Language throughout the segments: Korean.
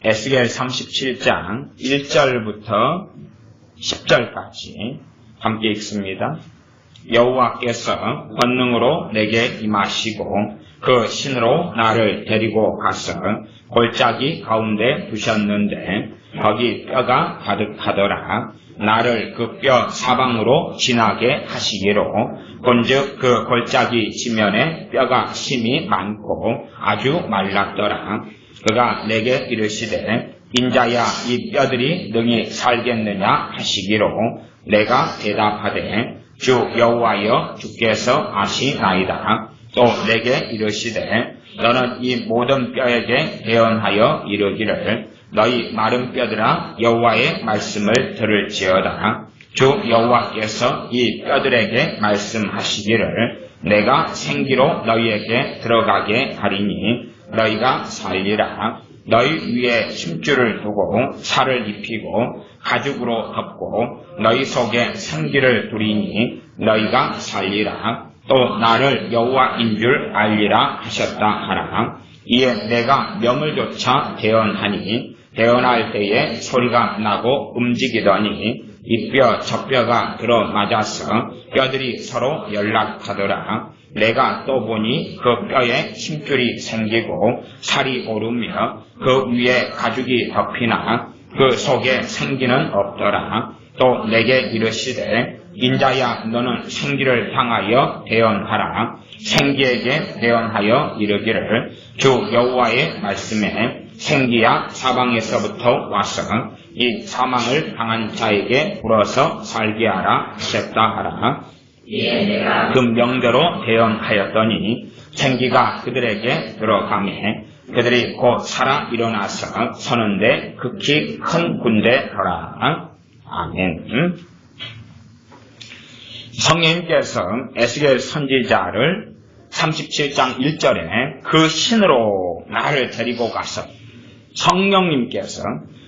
에스겔 37장 1절부터 10절까지 함께 읽습니다. 여호와께서 권능으로 내게 임하시고 그 신으로 나를 데리고 가서 골짜기 가운데 두셨는데 거기 뼈가 가득하더라. 나를 그 뼈 사방으로 지나게 하시기로 본즉 그 골짜기 지면에 뼈가 심이 많고 아주 말랐더라. 그가 내게 이르시되 인자야 이 뼈들이 능히 살겠느냐 하시기로 내가 대답하되 주 여호와여 주께서 아시나이다. 또 내게 이르시되 너는 이 모든 뼈에게 대언하여 이르기를 너희 마른 뼈들아 여호와의 말씀을 들을지어다. 주 여호와께서 이 뼈들에게 말씀하시기를 내가 생기로 너희에게 들어가게 하리니 너희가 살리라. 너희 위에 힘줄을 두고 살을 입히고 가죽으로 덮고 너희 속에 생기를 두리니 너희가 살리라. 또 나를 여호와인 줄 알리라 하셨다 하라. 이에 내가 명을 조차 대언하니 대언할 때에 소리가 나고 움직이더니 이 뼈 저 뼈가 들어맞아서 뼈들이 서로 연락하더라. 내가 또 보니 그 뼈에 힘줄이 생기고 살이 오르며 그 위에 가죽이 덮이나 그 속에 생기는 없더라. 또 내게 이르시되 인자야 너는 생기를 향하여 대언하라. 생기에게 대언하여 이르기를 주 여호와의 말씀에 생기야 사방에서부터 와서 이 사망을 당한 자에게 불어서 살게 하라 하셨다 하라. 그 명대로 대언하였더니 생기가 그들에게 들어가매 그들이 곧 살아 일어나서 서는데 극히 큰 군대더라. 아멘. 성령님께서 에스겔 선지자를 37장 1절에 그 신으로 나를 데리고 가서 성령님께서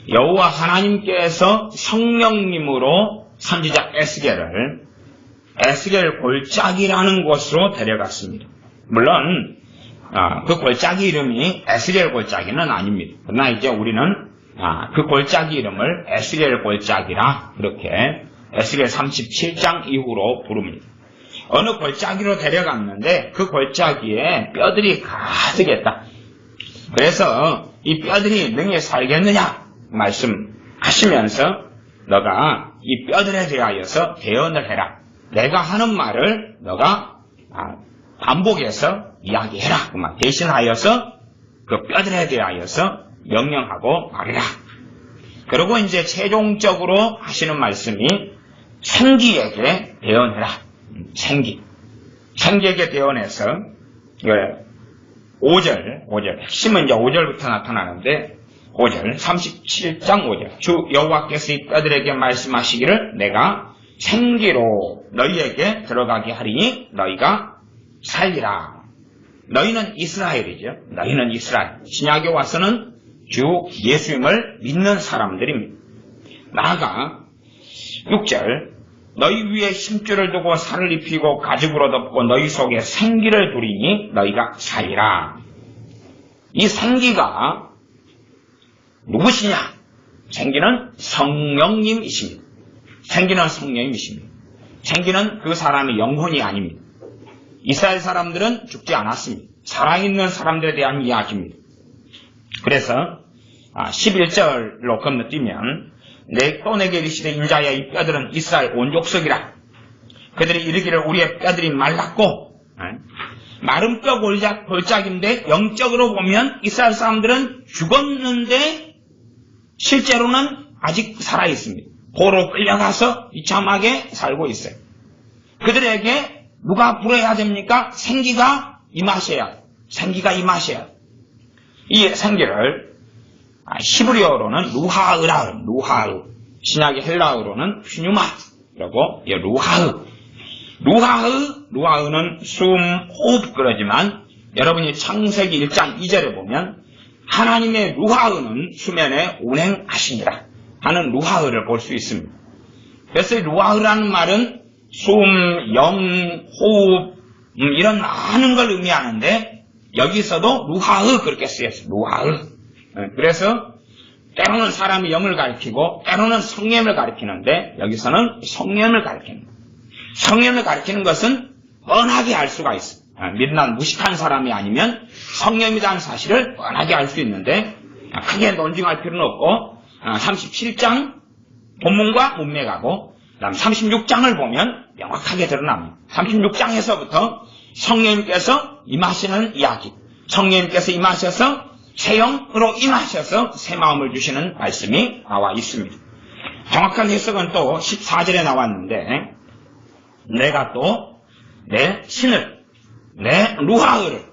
여호와 하나님께서 성령님으로 선지자 에스겔을 에스겔 골짜기라는 곳으로 데려갔습니다. 물론 그 골짜기 이름이 에스겔 골짜기는 아닙니다. 그러나 이제 우리는 그 골짜기 이름을 에스겔 골짜기라 그렇게 에스겔 37장 이후로 부릅니다. 어느 골짜기로 데려갔는데 그 골짜기에 뼈들이 가득했다. 그래서 이 뼈들이 능히 살겠느냐 말씀하시면서 너가 이 뼈들에 대하여서 대언을 해라. 내가 하는 말을 너가 반복해서 이야기해라. 대신하여서 그 뼈들에 대하여서 명령하고 말해라. 그리고 이제 최종적으로 하시는 말씀이 생기에게 대언해라. 생기에게 대언해서 5절 핵심은 이제 5절부터 나타나는데 5절 37장 5절 주 여호와께서 이 뼈들에게 말씀하시기를 내가 생기로 너희에게 들어가게 하리니 너희가 살리라. 너희는 이스라엘이죠. 너희는 이스라엘. 신약에 와서는 주 예수님을 믿는 사람들입니다. 나아가 6절 너희 위에 힘줄을 두고 살을 입히고 가죽으로 덮고 너희 속에 생기를 두리니 너희가 살리라. 이 생기가 누구시냐? 생기는 성령님이십니다. 생기는 성령님이십니다. 생기는 그 사람의 영혼이 아닙니다. 이스라엘 사람들은 죽지 않았습니다. 살아있는 사람들에 대한 이야기입니다. 그래서 11절로 건너뛰면 또 내게 이르시되 인자야 이 뼈들은 이스라엘 온 족속이라. 그들이 이르기를 우리의 뼈들이 말랐고 마른 뼈 골짜기인데 영적으로 보면 이스라엘 사람들은 죽었는데 실제로는 아직 살아있습니다. 고로 끌려가서 비참하게 살고 있어요. 그들에게 누가 불어야 됩니까? 생기가 임하셔야. 이 생기를 히브리어로는 루하흐, 신약의 헬라어로는 퓨뉴마라고 루하흐는 숨, 호흡 그러지만 여러분이 창세기 1장 2절에 보면 하나님의 루하흐는 수면에 운행하십니다 하는 루하흐를 볼 수 있습니다. 그래서 루하흐라는 말은 숨, 영, 호흡 이런 많은 걸 의미하는데 여기서도 루하흐 그렇게 쓰였어요. 루하흐. 그래서 때로는 사람이 영을 가리키고 때로는 성령을 가리키는데 여기서는 성령을 가리키는 거예요. 성령을 가리키는 것은 뻔하게 알 수가 있어요. 미련한 무식한 사람이 아니면 성령이라는 사실을 뻔하게 알 수 있는데 크게 논증할 필요는 없고 37장 본문과 문맥하고 그다음 36장을 보면 명확하게 드러납니다. 36장에서부터 성령님께서 임하시는 이야기, 성령님께서 임하셔서 새 영으로 임하셔서 새 마음을 주시는 말씀이 나와 있습니다. 정확한 해석은 또 14절에 나왔는데 내가 또 내 신을, 내 루하흐를,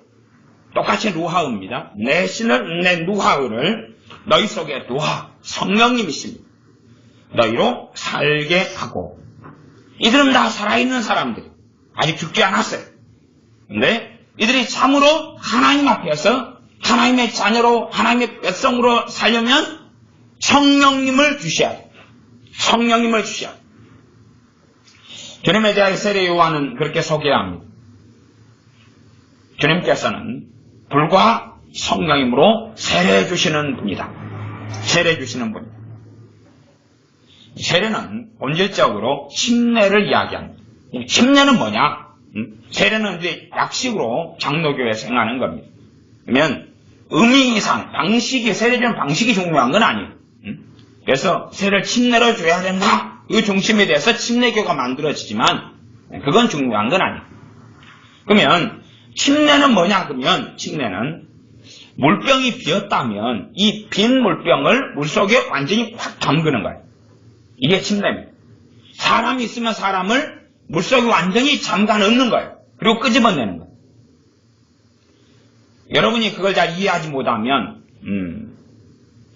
똑같이 루하흐입니다. 내 신을, 내 루하흐를 너희 속에 두어 성령님이십니다. 너희로 살게 하고. 이들은 다 살아있는 사람들이 아직 죽지 않았어요. 근데 이들이 참으로 하나님 앞에서 하나님의 자녀로 하나님의 백성으로 살려면 성령님을 주셔야 돼요. 성령님을 주셔야 돼요. 주님에 대하여 세례 요한은 그렇게 소개합니다. 주님께서는 불과 성령님으로 세례 주시는 분이다. 세례 주시는 분이다. 세례는 본질적으로 침례를 이야기합니다. 침례는 뭐냐? 세례는 이제 약식으로 장로교에서 행하는 겁니다. 그러면 의미상, 방식이, 세례 주는 방식이 중요한 건 아니에요. 그래서 세례를 침례로 줘야 된다. 이 중심에 대해서 침례교가 만들어지지만 그건 중요한 건 아니에요. 그러면 침례는 뭐냐? 그러면 침례는 물병이 비었다면 이 빈 물병을 물속에 완전히 확 담그는 거예요. 이게 침례입니다. 사람이 있으면 사람을 물속에 완전히 잠가 넣는 거예요. 그리고 끄집어내는 거예요. 여러분이 그걸 잘 이해하지 못하면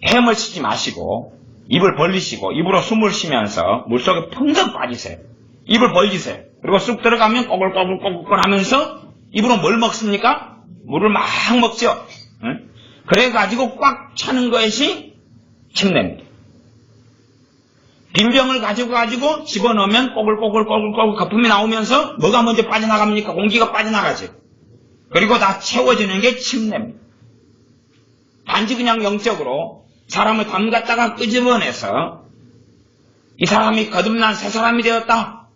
헤엄을 치지 마시고 입을 벌리시고 입으로 숨을 쉬면서 물속에 펑덩 빠지세요. 입을 벌리세요. 그리고 쑥 들어가면 꼬글꼬글 하면서 입으로 뭘 먹습니까? 물을 막 먹죠. 그래가지고 꽉 차는 것이 침례입니다. 빈 병을 가지고 집어넣으면 꼬글꼬글 거품이 나오면서 뭐가 먼저 빠져나갑니까? 공기가 빠져나가죠. 그리고 다 채워지는 게 침례입니다. 단지 그냥 영적으로 사람을 담갔다가 끄집어내서 이 사람이 거듭난 새 사람이 되었다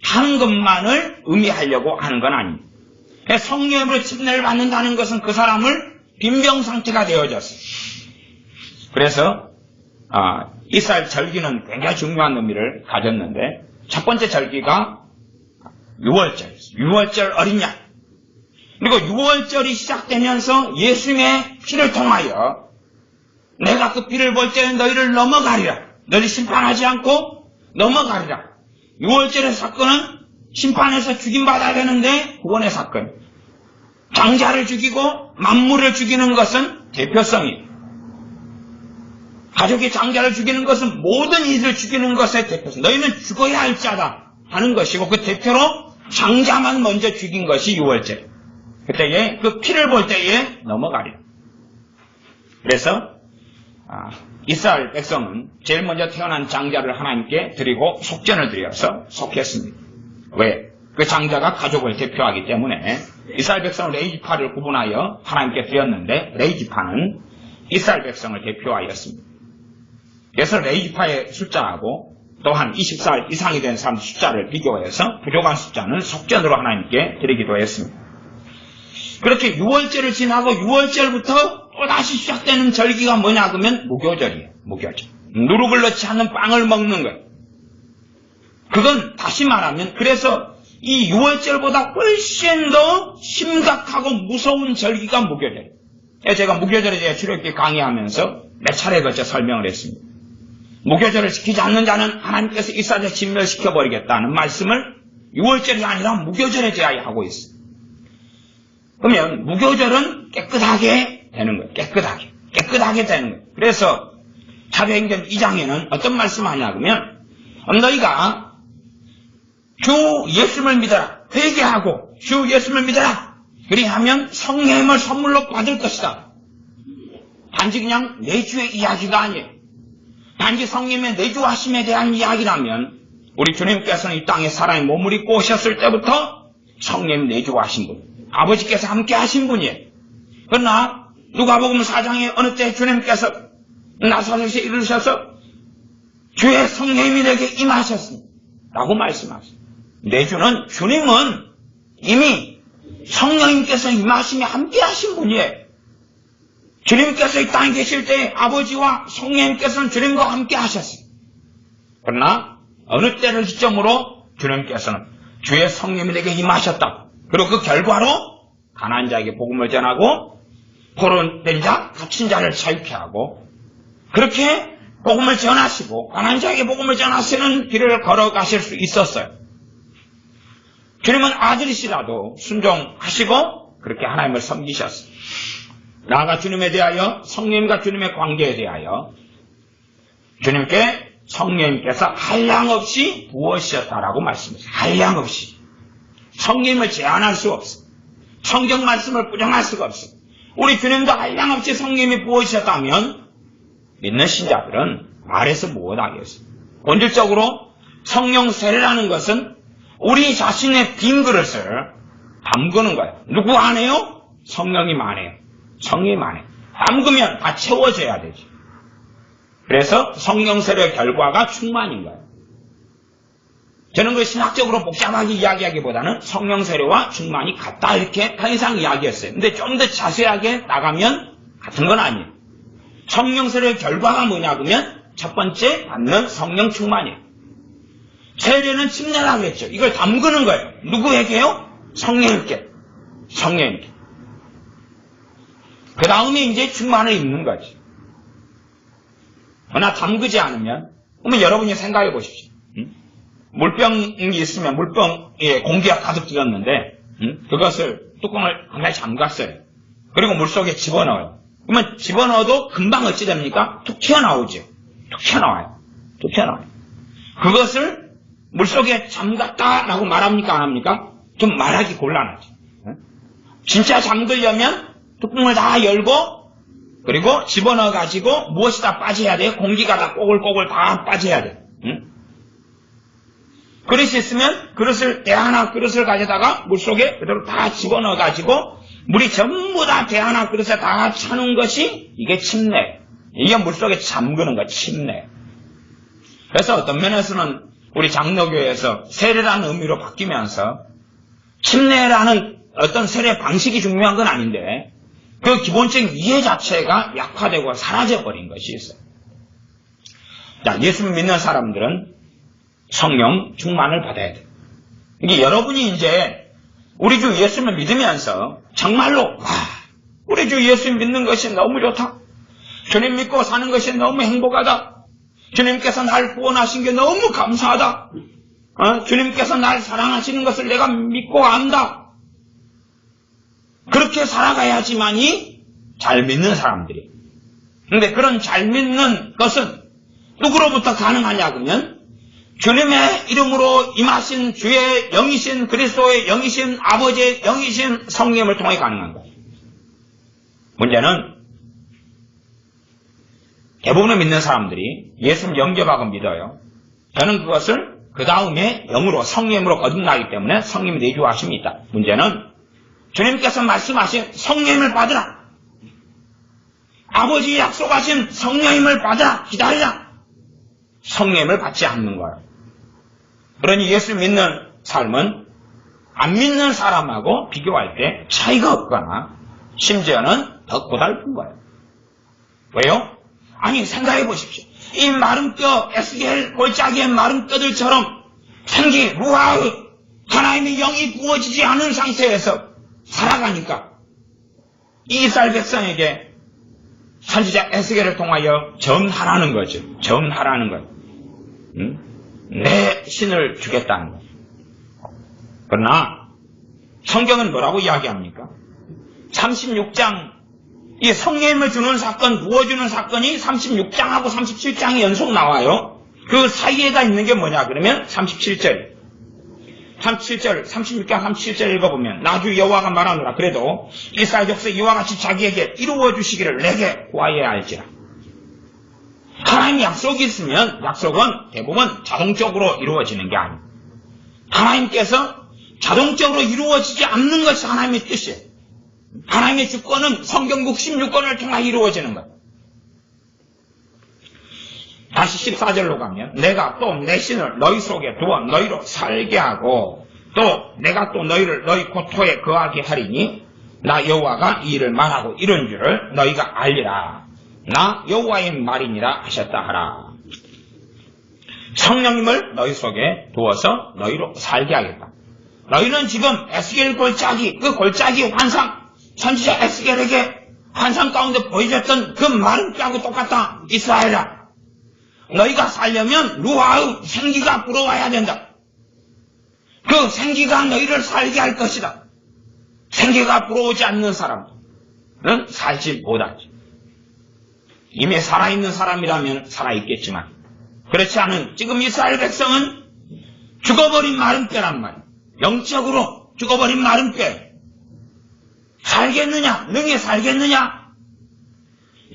하는 것만을 의미하려고 하는 건 아닙니다. 성령으로 침례를 받는다는 것은 그 사람을 빈병 상태가 되어졌어요. 그래서 이스라엘 절기는 굉장히 중요한 의미를 가졌는데 첫 번째 절기가 유월절이었어요. 유월절 어린 양. 그리고 유월절이 시작되면서 예수님의 피를 통하여 내가 그 피를 볼 때에 너희를 넘어가리라. 너희 심판하지 않고 넘어가리라. 유월절의 사건은 심판에서 죽임받아야 되는데 구원의 사건. 장자를 죽이고 만물을 죽이는 것은 대표성이. 가족이 장자를 죽이는 것은 모든 이들을 죽이는 것의 대표성. 너희는 죽어야 할 자다 하는 것이고 그 대표로 장자만 먼저 죽인 것이 유월절. 그때에 그 피를 볼 때에 넘어가리라. 그래서 이스라엘 백성은 제일 먼저 태어난 장자를 하나님께 드리고 속전을 드려서 속했습니다. 왜? 그 장자가 가족을 대표하기 때문에 이스라엘 백성은 레위지파를 구분하여 하나님께 드렸는데 레위지파는 이스라엘 백성을 대표하였습니다. 그래서 레위지파의 숫자하고 또한 20살 이상이 된 사람 숫자를 비교해서 부족한 숫자는 속전으로 하나님께 드리기도 했습니다. 그렇게 6월절을 지나고 6월절부터 또다시 시작되는 절기가 뭐냐 그러면 무교절이에요. 무교절. 누룩을 넣지 않는 빵을 먹는 거예요. 그건 다시 말하면 그래서 이 6월절보다 훨씬 더 심각하고 무서운 절기가 무교절이에요. 제가 무교절에 대해 출애굽기 강의하면서 몇 차례에 걸쳐 설명을 했습니다. 무교절을 지키지 않는 자는 하나님께서 이스라엘을 진멸시켜버리겠다는 말씀을 6월절이 아니라 무교절에 대하여 하고 있어요. 그러면 무교절은 깨끗하게 되는 거예요. 깨끗하게 되는 거예요. 그래서 사도행전 2장에는 어떤 말씀하냐 그러면 너희가 주 예수를 믿어라. 회개하고 주 예수를 믿어라. 그리하면 성령을 선물로 받을 것이다. 단지 그냥 내주의 이야기가 아니에요. 단지 성령의 내주하심에 대한 이야기라면 우리 주님께서는 이 땅에 사람의 몸을 입고 오셨을 때부터 성령이 내주하신 분. 아버지께서 함께 하신 분이에요. 그러나 누가복음 4장에 어느 때 주님께서 나사렛에 이르셔서 주의 성령님이 내게 임하셨습니다 라고 말씀하세요. 내주는 주님은 이미 성령님께서 임하심이 함께 하신 분이에요. 주님께서 이 땅에 계실 때 아버지와 성령님께서는 주님과 함께 하셨어요. 그러나 어느 때를 기점으로 주님께서는 주의 성령님이 내게 임하셨다. 그리고 그 결과로 가난한 자에게 복음을 전하고 포로된 자, 갇힌 자를 자유케 하고 그렇게 복음을 전하시고 가난한 자에게 복음을 전하시는 길을 걸어가실 수 있었어요. 주님은 아들이시라도 순종하시고 그렇게 하나님을 섬기셨어요. 나아가 주님에 대하여 성령님과 주님의 관계에 대하여 주님께 성령님께서 한량없이 부어주셨다라고 말씀하셨어요. 한량없이. 성령님을 제한할 수 없어요. 성경 말씀을 부정할 수가 없어요. 우리 주님도 한량없이 성령님이 부어주셨다면 믿는 신자들은 말해서 못하겠어요. 본질적으로 성령 세례라는 것은 우리 자신의 빈 그릇을 담그는 거예요. 누구 안 해요? 성령님 안 해요. 성령님 안 해요. 담그면 다 채워져야 되죠. 그래서 성령 세례의 결과가 충만인 거예요. 저는 그 신학적으로 복잡하게 이야기하기보다는 성령 세례와 충만이 같다 이렇게 편의상 이야기했어요. 근데 좀 더 자세하게 나가면 같은 건 아니에요. 성령 세례의 결과가 뭐냐 그러면 첫 번째 받는 성령 충만이에요. 세례는 침례라고 했죠. 이걸 담그는 거예요. 누구에게요? 성령님께. 성령님께. 그 다음에 이제 충만을 입는 거지. 그러나 담그지 않으면, 그러면 여러분이 생각해 보십시오. 물병이 있으면 물병에 공기가 가득 들었는데, 그것을 뚜껑을 하나 잠갔어요. 그리고 물속에 집어넣어요. 그러면 집어넣어도 금방 어찌 됩니까? 툭 튀어나오죠. 툭 튀어나와요. 툭 튀어나와요. 그것을 물속에 잠갔다라고 말합니까? 안 합니까? 좀 말하기 곤란하죠. 진짜 잠그려면 뚜껑을 다 열고 그리고 집어넣어가지고 무엇이 다 빠져야 돼요? 공기가 다 꼬글꼬글 다 빠져야 돼요. 그릇이 있으면 그릇을 대하나 그릇을 가져다가 물속에 그대로 다 집어넣어가지고 물이 전부 다 대하나 그릇에 다 차는 것이 이게 침례. 이게 물속에 잠그는 거 침례. 그래서 어떤 면에서는 우리 장로교에서 세례라는 의미로 바뀌면서 침례라는 어떤 세례 방식이 중요한 건 아닌데 그 기본적인 이해 자체가 약화되고 사라져버린 것이 있어요. 자, 예수 믿는 사람들은 성령 충만을 받아야 돼요. 이게 여러분이 이제 우리 주 예수를 믿으면서 정말로 우리 주 예수 믿는 것이 너무 좋다. 주님 믿고 사는 것이 너무 행복하다. 주님께서 날 구원하신 게 너무 감사하다. 주님께서 날 사랑하시는 것을 내가 믿고 안다. 그렇게 살아가야지만이 잘 믿는 사람들이. 근데 그런 잘 믿는 것은 누구로부터 가능하냐 그러면 주님의 이름으로 임하신 주의 영이신 그리스도의 영이신 아버지의 영이신 성령을 통해 가능한 거예요. 문제는 대부분의 믿는 사람들이 예수를 영접하고 믿어요. 저는 그것을 그 다음에 영으로 성령으로 거듭나기 때문에 성령이 내주하심이 있다. 문제는 주님께서 말씀하신 성령을 받으라. 아버지 약속하신 성령님을 받으라. 기다리라. 성령을 받지 않는 거예요. 그러니 예수 믿는 삶은 안 믿는 사람하고 비교할 때 차이가 없거나 심지어는 더 고달픈 거예요. 왜요? 아니 생각해 보십시오. 이 마른 뼈, 에스겔 골짜기의 마른 뼈들처럼 생기, 루하의 하나님의 영이 부어지지 않은 상태에서 살아가니까 이스라엘 백성에게 선지자 에스겔을 통하여 전하라는 거죠. 전하라는 거예요. 내 신을 주겠다는 거예요. 그러나 성경은 뭐라고 이야기합니까? 36장 이 성령을 주는 사건, 부어주는 사건이 36장하고 37장이 연속 나와요. 그 사이에다 있는 게 뭐냐 그러면 37절 36장 37절 읽어보면 나주 여호와가 말하노라. 그래도 이스라엘 족속 이와 같이 자기에게 이루어 주시기를 내게 구하여야 할지라. 하나님 약속이 있으면 약속은 대부분 자동적으로 이루어지는 게 아닙니다. 하나님께서 자동적으로 이루어지지 않는 것이 하나님의 뜻이에요. 하나님의 주권은 성경 66권을 통해 이루어지는 거예요. 다시 14절로 가면 내가 또 내 신을 너희 속에 두어 너희로 살게 하고 또 내가 또 너희를 너희 고토에 거하게 하리니 나 여호와가 이 일을 말하고 이런 줄을 너희가 알리라. 나 여호와의 말이니라 하셨다 하라. 성령님을 너희 속에 두어서 너희로 살게 하겠다. 너희는 지금 에스겔 골짜기, 그 골짜기 환상, 선지자 에스겔에게 환상 가운데 보여줬던 그 마른 뼈하고 똑같다. 이스라엘아, 너희가 살려면 루아의 생기가 불어와야 된다. 그 생기가 너희를 살게 할 것이다. 생기가 불어오지 않는 사람은 살지 못하지. 이미 살아있는 사람이라면 살아있겠지만 그렇지 않은 지금 이스라엘 백성은 죽어버린 마른 뼈란 말이야. 영적으로 죽어버린 마른 뼈. 살겠느냐? 능히 살겠느냐?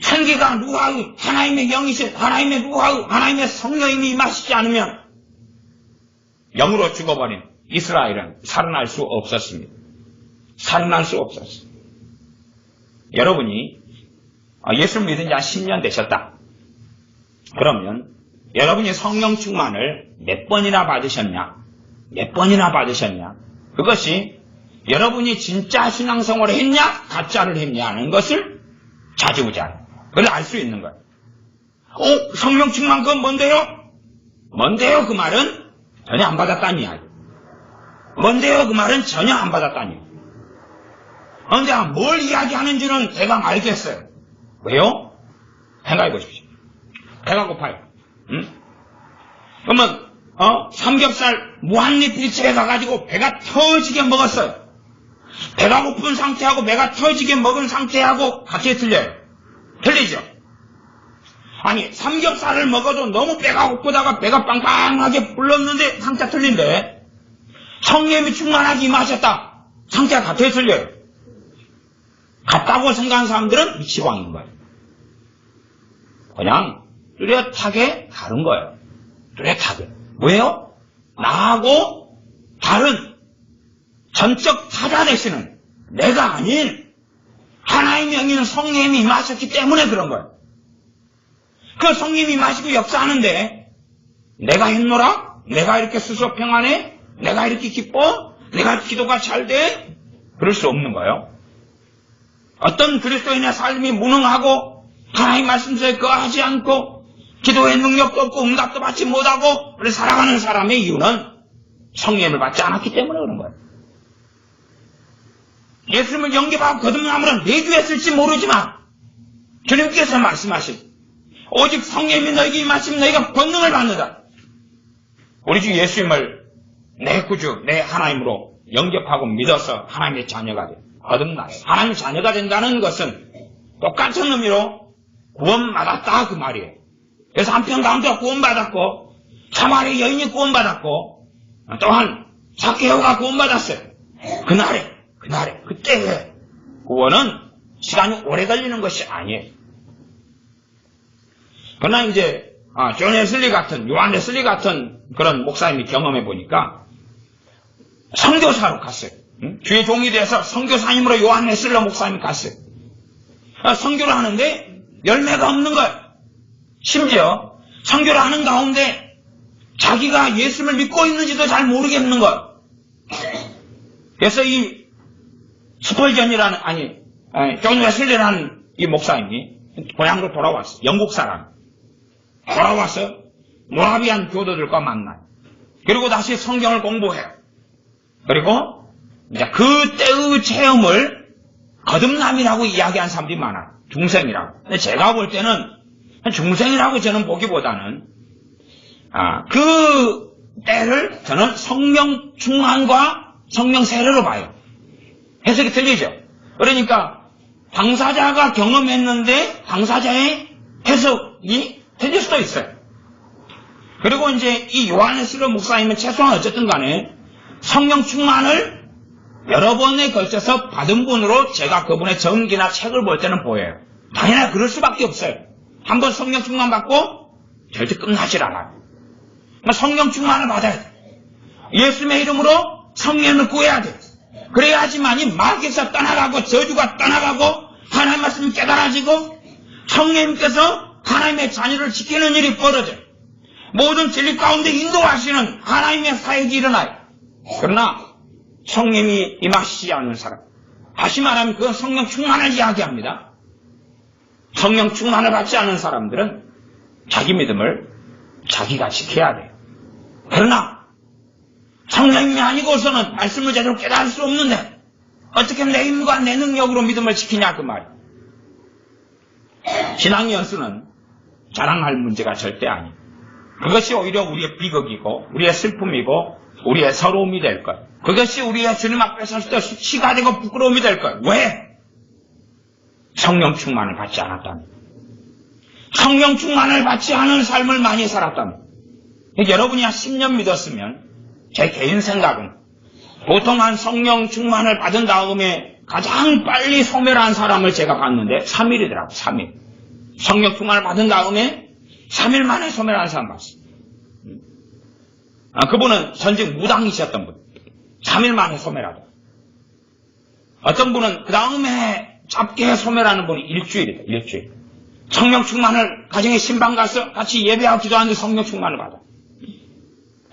생기가 루아의 하나님의 영이신 하나님의 루아의 하나님의 성령님이 임하시지 않으면 영으로 죽어버린 이스라엘은 살아날 수 없었습니다. 살아날 수 없었어요. 여러분이 예수를 믿은 지 한 10년 되셨다. 그러면 여러분이 성령 충만을 몇 번이나 받으셨냐? 몇 번이나 받으셨냐? 그것이 여러분이 진짜 신앙생활을 했냐? 가짜를 했냐? 하는 것을 자지우지하는 그걸 알 수 있는 거예요. 성령 충만 그건 뭔데요? 뭔데요? 그 말은 전혀 안 받았다는 이야기. 뭔데요? 그 말은 전혀 안 받았다는 이야기. 그런데 뭘 이야기하는지는 대강 알겠어요. 왜요? 생각해 보십시오. 배가 고파요. 그러면 삼겹살 무한리필집에 가가지고 배가 터지게 먹었어요. 배가 고픈 상태하고 배가 터지게 먹은 상태하고 같이 틀려요. 틀리죠? 아니 삼겹살을 먹어도 너무 배가 고프다가 배가 빵빵하게 불렀는데 상태 틀린데 성령이 충만하게 임하셨다. 상태가 같아 틀려요. 같다고 생각하는 사람들은 미치광인 거예요. 그냥 뚜렷하게 다른 거예요. 뚜렷하게. 왜요? 나하고 다른 전적 타자 되시는 내가 아닌 하나님의 영이는 성령님이 임하셨기 때문에 그런 거예요. 그 성령님이 임하시고 역사하는데 내가 했노라? 내가 이렇게 수소평안해? 내가 이렇게 기뻐? 내가 기도가 잘 돼? 그럴 수 없는 거예요. 어떤 그리스도인의 삶이 무능하고 하나님 말씀대로 거하지 않고 기도의 능력도 없고 응답도 받지 못하고 그래서 살아가는 사람의 이유는 성령을 받지 않았기 때문에 그런 거예요. 예수님을 영접하고 거듭남으로 내주했을지 모르지만 주님께서 말씀하신 오직 성령이 너에게 임하시면 너희가 권능을 받는다. 우리 주 예수님을 내 구주, 내 하나님으로 영접하고 믿어서 하나님의 자녀가 돼. 거듭나. 하나님의 자녀가 된다는 것은 똑같은 의미로 구원받았다 그 말이에요. 그래서 한편 가운데 구원받았고 사마리아 여인이 구원받았고 또한 zakke오가 구원받았어요. 그때 구원은 시간이 오래 걸리는 것이 아니에요. 그러나 이제 존 웨슬리 같은 요한 웨슬리 같은 그런 목사님이 경험해 보니까 선교사로 갔어요. 주의 종이 돼서 선교사님으로 요한 웨슬리 목사님이 갔어요. 선교를 하는데 열매가 없는 거예요. 심지어 선교를 하는 가운데 자기가 예수를 믿고 있는지도 잘 모르겠는 거예요. 그래서 이 스펄전이라는 존 웨슬리라는 이 목사님이 고향으로 돌아왔어요. 영국 사람. 돌아와서 모라비안 교도들과 만나요. 그리고 다시 성경을 공부해요. 그리고 이제 그때의 체험을 거듭남이라고 이야기한 사람들이 많아요. 중생이라고. 근데 제가 볼 때는 중생이라고 저는 보기보다는 그 때를 저는 성령 충만과 성령 세례로 봐요. 해석이 틀리죠. 그러니까 당사자가 경험했는데 당사자의 해석이 틀릴 수도 있어요. 그리고 이제 이 요한 웨슬리 목사님은 최소한 어쨌든 간에 성령 충만을 여러 번에 걸쳐서 받은 분으로 제가 그분의 전기나 책을 볼 때는 보여요. 당연히 그럴 수밖에 없어요. 한번 성령 충만 받고 절대 끝나질 않아요. 성령 충만을 받아야 돼. 예수님의 이름으로 성령을 구해야 돼. 그래야지만이 마귀에서 떠나가고 저주가 떠나가고 하나님 말씀이 깨달아지고 성령님께서 하나님의 자녀를 지키는 일이 벌어져요. 모든 진리 가운데 인도하시는 하나님의 사역이 일어나요. 그러나 성령이 임하시지 않는 사람, 다시 말하면 그건 성령 충만을 이야기합니다. 성령 충만을 받지 않은 사람들은 자기 믿음을 자기가 지켜야 돼요. 그러나 성령님이 아니고서는 말씀을 제대로 깨달을 수 없는데 어떻게 내 힘과 내 능력으로 믿음을 지키냐 그 말이에요. 신앙 연수는 자랑할 문제가 절대 아니에요. 그것이 오히려 우리의 비극이고 우리의 슬픔이고 우리의 서러움이 될 거예요. 그것이 우리의 주님 앞에 섰을 때 시가 되고 부끄러움이 될 거예요. 왜? 성령 충만을 받지 않았다면, 성령 충만을 받지 않은 삶을 많이 살았다면, 여러분이 한 10년 믿었으면 제 개인 생각은 보통 한 성령 충만을 받은 다음에 가장 빨리 소멸한 사람을 제가 봤는데 3일이더라고요. 3일. 성령 충만을 받은 다음에 3일 만에 소멸한 사람 봤어요. 그분은 전직 무당이셨던 분. 3일 만에 소멸하다. 어떤 분은 그 다음에 짧게 소멸하는 분이 일주일이다. 일주일. 성령 충만을 가정에 신방 가서 같이 예배하고 기도하는데 성령 충만을 받아.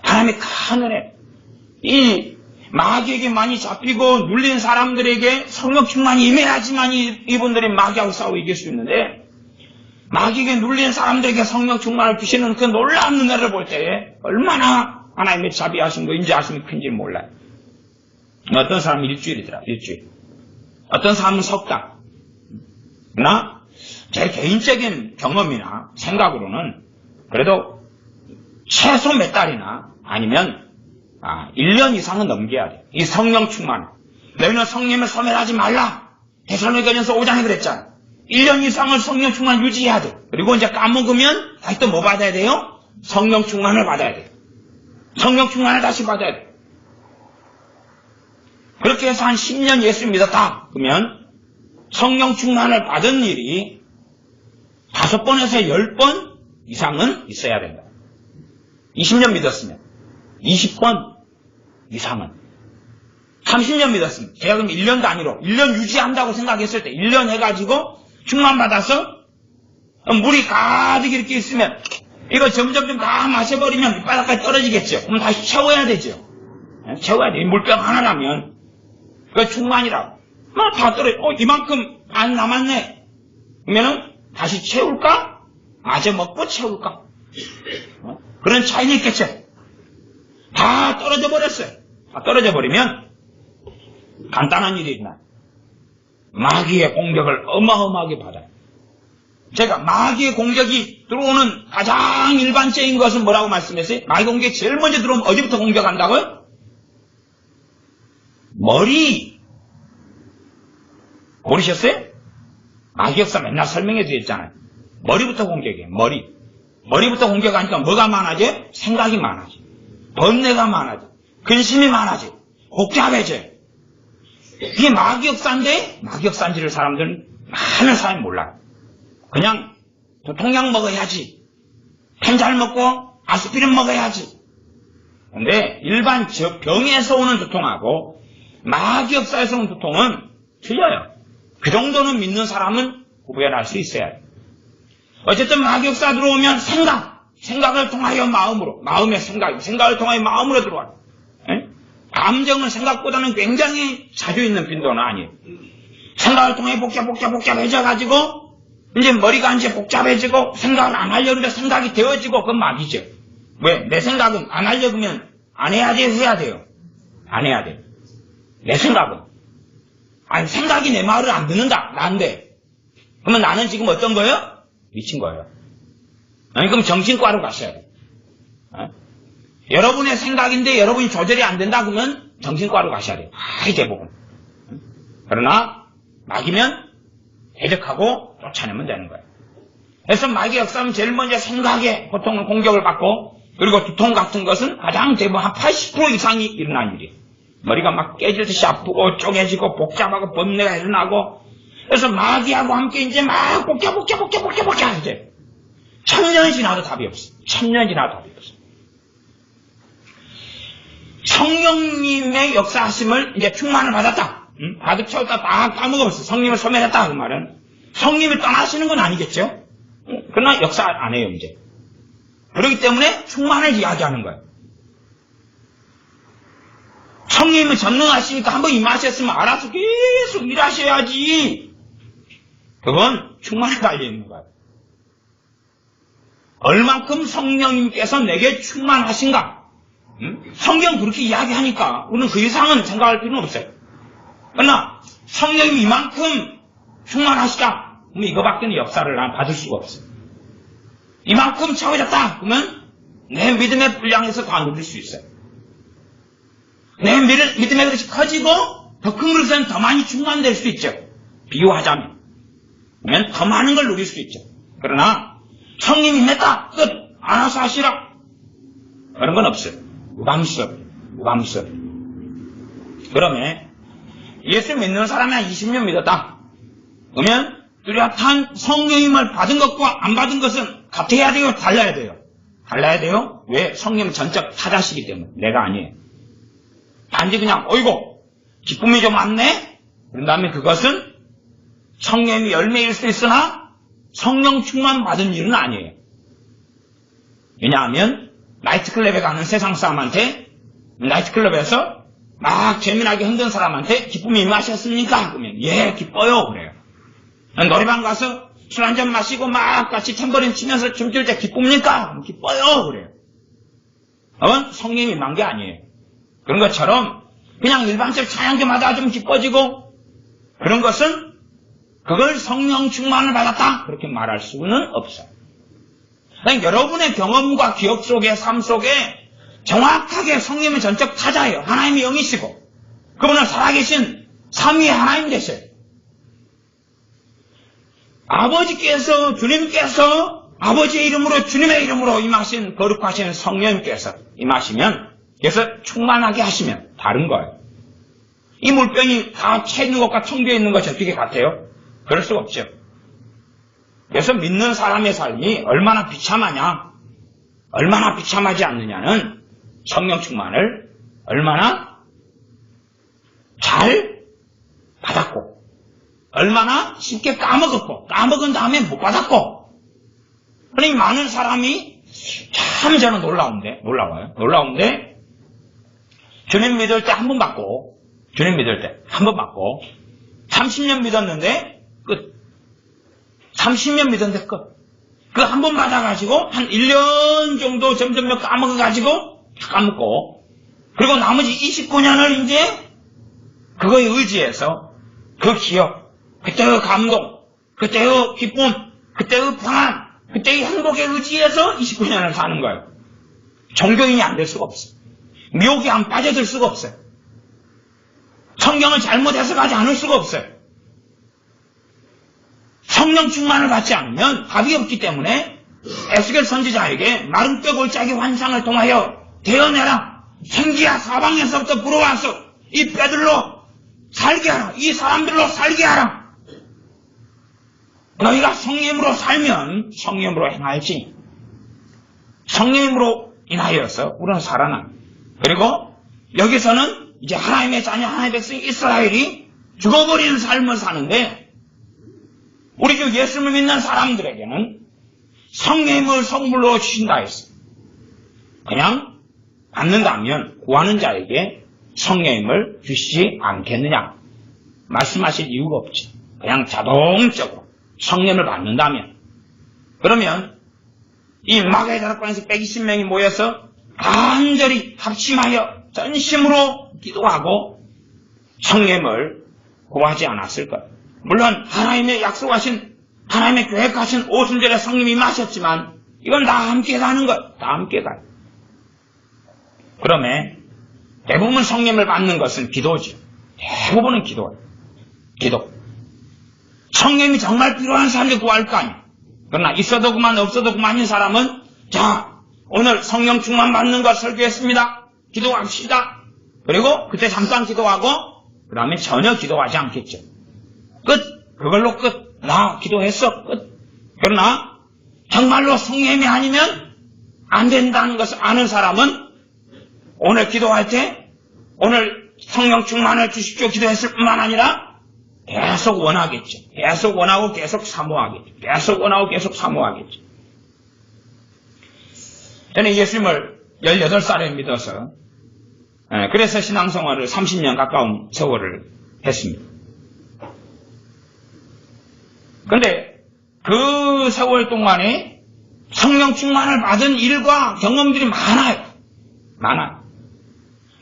하나님의 큰 은혜. 이 마귀에게 많이 잡히고 눌린 사람들에게 성령 충만이 임해야지만 이분들이 마귀하고 싸워 이길 수 있는데, 마귀에게 눌린 사람들에게 성령 충만을 주시는 그 놀라운 은혜를 볼 때에 얼마나 하나님의 자비하신 거 인자하심이 큰지 몰라요. 어떤 사람은 일주일이더라. 일주일. 어떤 사람은 석 달. 그러나 제 개인적인 경험이나 생각으로는 그래도 최소 몇 달이나 아니면 1년 이상은 넘겨야 돼. 이 성령 충만. 너희는 성령을 소멸하지 말라. 데살로니가전서 5장에 그랬잖아. 1년 이상을 성령 충만 유지해야 돼. 그리고 이제 까먹으면 다시 또 뭐 받아야 돼요? 성령 충만을 받아야 돼. 성령 충만을 다시 받아야 돼. 그렇게 해서 한 10년 예수 믿었다. 그러면 성령 충만을 받은 일이 5번에서 10번 이상은 있어야 된다. 20년 믿었으면 20번 이상은. 30년 믿었으면 제가 그럼 1년 단위로 1년 유지한다고 생각했을 때 1년 해가지고 충만받아서 물이 가득 이렇게 있으면 이거 점점 다 마셔버리면 밑바닥까지 떨어지겠죠. 그럼 다시 채워야 되죠. 채워야 돼. 물병 하나라면 그게 충만이라고. 다 떨어져. 이만큼 안 남았네. 그러면은 다시 채울까? 마저 먹고 채울까? 그런 차이는 있겠죠. 다 떨어져 버렸어요. 다 떨어져 버리면 간단한 일이 있나? 마귀의 공격을 어마어마하게 받아요. 제가 마귀의 공격이 들어오는 가장 일반적인 것은 뭐라고 말씀했어요? 마귀 공격이 제일 먼저 들어오면 어디부터 공격한다고요? 머리. 모르셨어요? 마귀 역사 맨날 설명해 드렸잖아요. 머리부터 공격이에요. 머리부터 공격하니까 뭐가 많아져? 생각이 많아져. 번뇌가 많아져. 근심이 많아져. 복잡해져요. 이게 마귀 역사인데 마귀 역사인지를 사람들은 많은 사람이 몰라요. 그냥 통약 먹어야지. 펜 잘 먹고 아스피린 먹어야지. 근데 일반 병에서 오는 두통하고 마귀 역사에서 오는 두통은 틀려요. 그 정도는 믿는 사람은 구별할 수 있어야 해요. 어쨌든 마귀 역사 들어오면 생각을 통하여 마음의 생각을 통하여 마음으로 들어와요. 감정은 생각보다는 굉장히 자주 있는 빈도는 아니에요. 생각을 통해 복잡해져가지고 이제 머리가 이제 복잡해지고 생각을 안 하려고 하는데 생각이 되어지고 그건 마귀죠. 왜? 내 생각은 안 하려고 하면 안 해야지 해야 돼요. 안 해야 돼요. 내 생각은. 아니 생각이 내 말을 안 듣는다. 난데. 그러면 나는 지금 어떤 거예요? 미친 거예요. 아니 그럼 정신과로 가셔야 돼요. 여러분의 생각인데 여러분이 조절이 안 된다 그러면 정신과로 가셔야 돼요. 대부분. 그러나 마귀면 대적하고 쫓아내면 되는 거예요. 그래서 마귀 역사는 제일 먼저 생각에 보통은 공격을 받고 그리고 두통 같은 것은 가장 대부분 한 80% 이상이 일어난 일이에요. 머리가 막 깨지듯이 아프고 쪼개지고 복잡하고 번뇌가 일어나고 그래서 마귀하고 함께 이제 막 복잡 이제 1000년이 지나도 답이 없어. 1000년이 지나도 답이 없어. 성령님의 역사하심을 이제 충만을 받았다. 가득 채웠다. 다 까먹었어. 성령님을 소멸했다. 그 말은. 성령님이 떠나시는 건 아니겠죠? 그러나 역사 안 해요, 이제. 그렇기 때문에 충만을 이야기하는 거예요. 성령님은 전능하시니까 한번 임하셨으면 알아서 계속 일하셔야지. 그건 충만에 달려있는 거예요. 얼만큼 성령님께서 내게 충만하신가? 성경 그렇게 이야기하니까 우리는 그 이상은 생각할 필요는 없어요. 그러나 성령님이 이만큼 충만하시다. 그러면 이거밖에는 역사를 난 받을 수가 없어요. 이만큼 채워졌다. 그러면 내 믿음의 분량에서 더 누릴 수 있어요. 내 믿음의 그릇이 커지고 더 큰 그릇은 더 많이 충만될 수 있죠. 비유하자면. 그러면 더 많은 걸 누릴 수 있죠. 그러나 성령님이 임했다. 끝. 알아서 하시라. 그런 건 없어요. 우감수. 그러면 예수 믿는 사람이 한 20년 믿었다. 그러면 뚜렷한 성령님을 받은 것과 안 받은 것은 같아야 돼요? 달라야 돼요? 달라야 돼요? 왜? 성령 전적 타자시기 때문에. 내가 아니에요. 단지 그냥 어이고 기쁨이 좀 많네? 그런 다음에 그것은 성령의 열매일 수 있으나 성령 충만 받은 일은 아니에요. 왜냐하면 나이트클럽에 가는 세상 사람한테 나이트클럽에서 막 재미나게 흔든 사람한테 기쁨이 임하셨습니까? 그러면 예 기뻐요 그래요. 노래방 가서 술 한잔 마시고 막 같이 탬버린 치면서 춤출 때 기쁩니까? 기뻐요 그래요. 그건 성령이 임한 게 아니에요. 그런 것처럼 그냥 일반적 찬양교마다 좀 기뻐지고 그런 것은 그걸 성령 충만을 받았다 그렇게 말할 수는 없어요. 그러니까 여러분의 경험과 기억 속에 삶 속에 정확하게 성령의 전적 타자예요. 하나님이 영이시고 그분은 살아계신 삼위의 하나님 되셔요. 아버지께서 주님께서 아버지의 이름으로 주님의 이름으로 임하신 거룩하신 성령님께서 임하시면 그래서 충만하게 하시면 다른 거예요. 이 물병이 다 채 있는 것과 텅 비어 있는 것이 어떻게 같아요? 그럴 수가 없죠. 그래서 믿는 사람의 삶이 얼마나 비참하냐, 얼마나 비참하지 않느냐는 성령 충만을 얼마나 잘 받았고 얼마나 쉽게 까먹었고 까먹은 다음에 못 받았고 그러니 많은 사람이 참 저는 놀라운데 주님 믿을 때 한 번 받고 주님 믿을 때 한 번 받고 30년 믿었는데 끝. 30년 믿었는데 끝. 그 한 번 받아가지고 한 1년 정도 점점 까먹어가지고 다 까먹고 그리고 나머지 29년을 이제 그거에 의지해서 그 기억, 그때의 감동, 그때의 기쁨, 그때의 평안, 그때의 행복에 의지해서 29년을 사는 거예요. 종교인이 안 될 수가 없어요. 미혹이 안 빠져들 수가 없어요. 성경을 잘못 해석하지 않을 수가 없어요. 성령 충만을 받지 않으면 답이 없기 때문에 에스겔 선지자에게 마른 뼈 골짜기 환상을 통하여 되어내라. 생기야 사방에서부터 불어와서 이 뼈들로 살게 하라. 이 사람들로 살게 하라. 너희가 성령으로 살면 성령으로 행할지 성령으로 인하여서 우리는 살아나. 그리고 여기서는 이제 하나님의 자녀 하나님의 백성 이스라엘이 죽어버리는 삶을 사는데 우리 주 예수를 믿는 사람들에게는 성령을 선물로 주신다 했어요. 그냥 받는다면 구하는 자에게 성령을 주시지 않겠느냐 말씀하실 이유가 없지. 그냥 자동적으로 성령을 받는다면 그러면 이 마가의 다락방에서 120명이 모여서 간절히 합심하여 전심으로 기도하고 성령을 구하지 않았을까. 물론 하나님의 약속하신 하나님의 계획하신 오순절에 성령이 임하셨지만 이건 다 함께 가는 것. 다 함께 가요. 그러면 대부분 성령을 받는 것은 기도죠. 대부분은 기도예요. 기도. 성령이 정말 필요한 사람들 구할 거 아니에요. 그러나 있어도 그만 없어도 그만인 사람은 자 오늘 성령 충만 받는 것 설교했습니다. 기도합시다. 그리고 그때 잠깐 기도하고 그 다음에 전혀 기도하지 않겠죠. 끝. 그걸로 끝. 나 기도했어. 끝. 그러나 정말로 성령이 아니면 안 된다는 것을 아는 사람은 오늘 기도할 때 오늘 성령 충만을 주십시오 기도했을 뿐만 아니라 계속 원하겠죠. 계속 원하고 계속 사모하겠죠. 계속 원하고 계속 사모하겠죠. 저는 예수님을 18살에 믿어서 그래서 신앙생활을 30년 가까운 세월을 했습니다. 그런데 그 세월 동안에 성령 충만을 받은 일과 경험들이 많아요.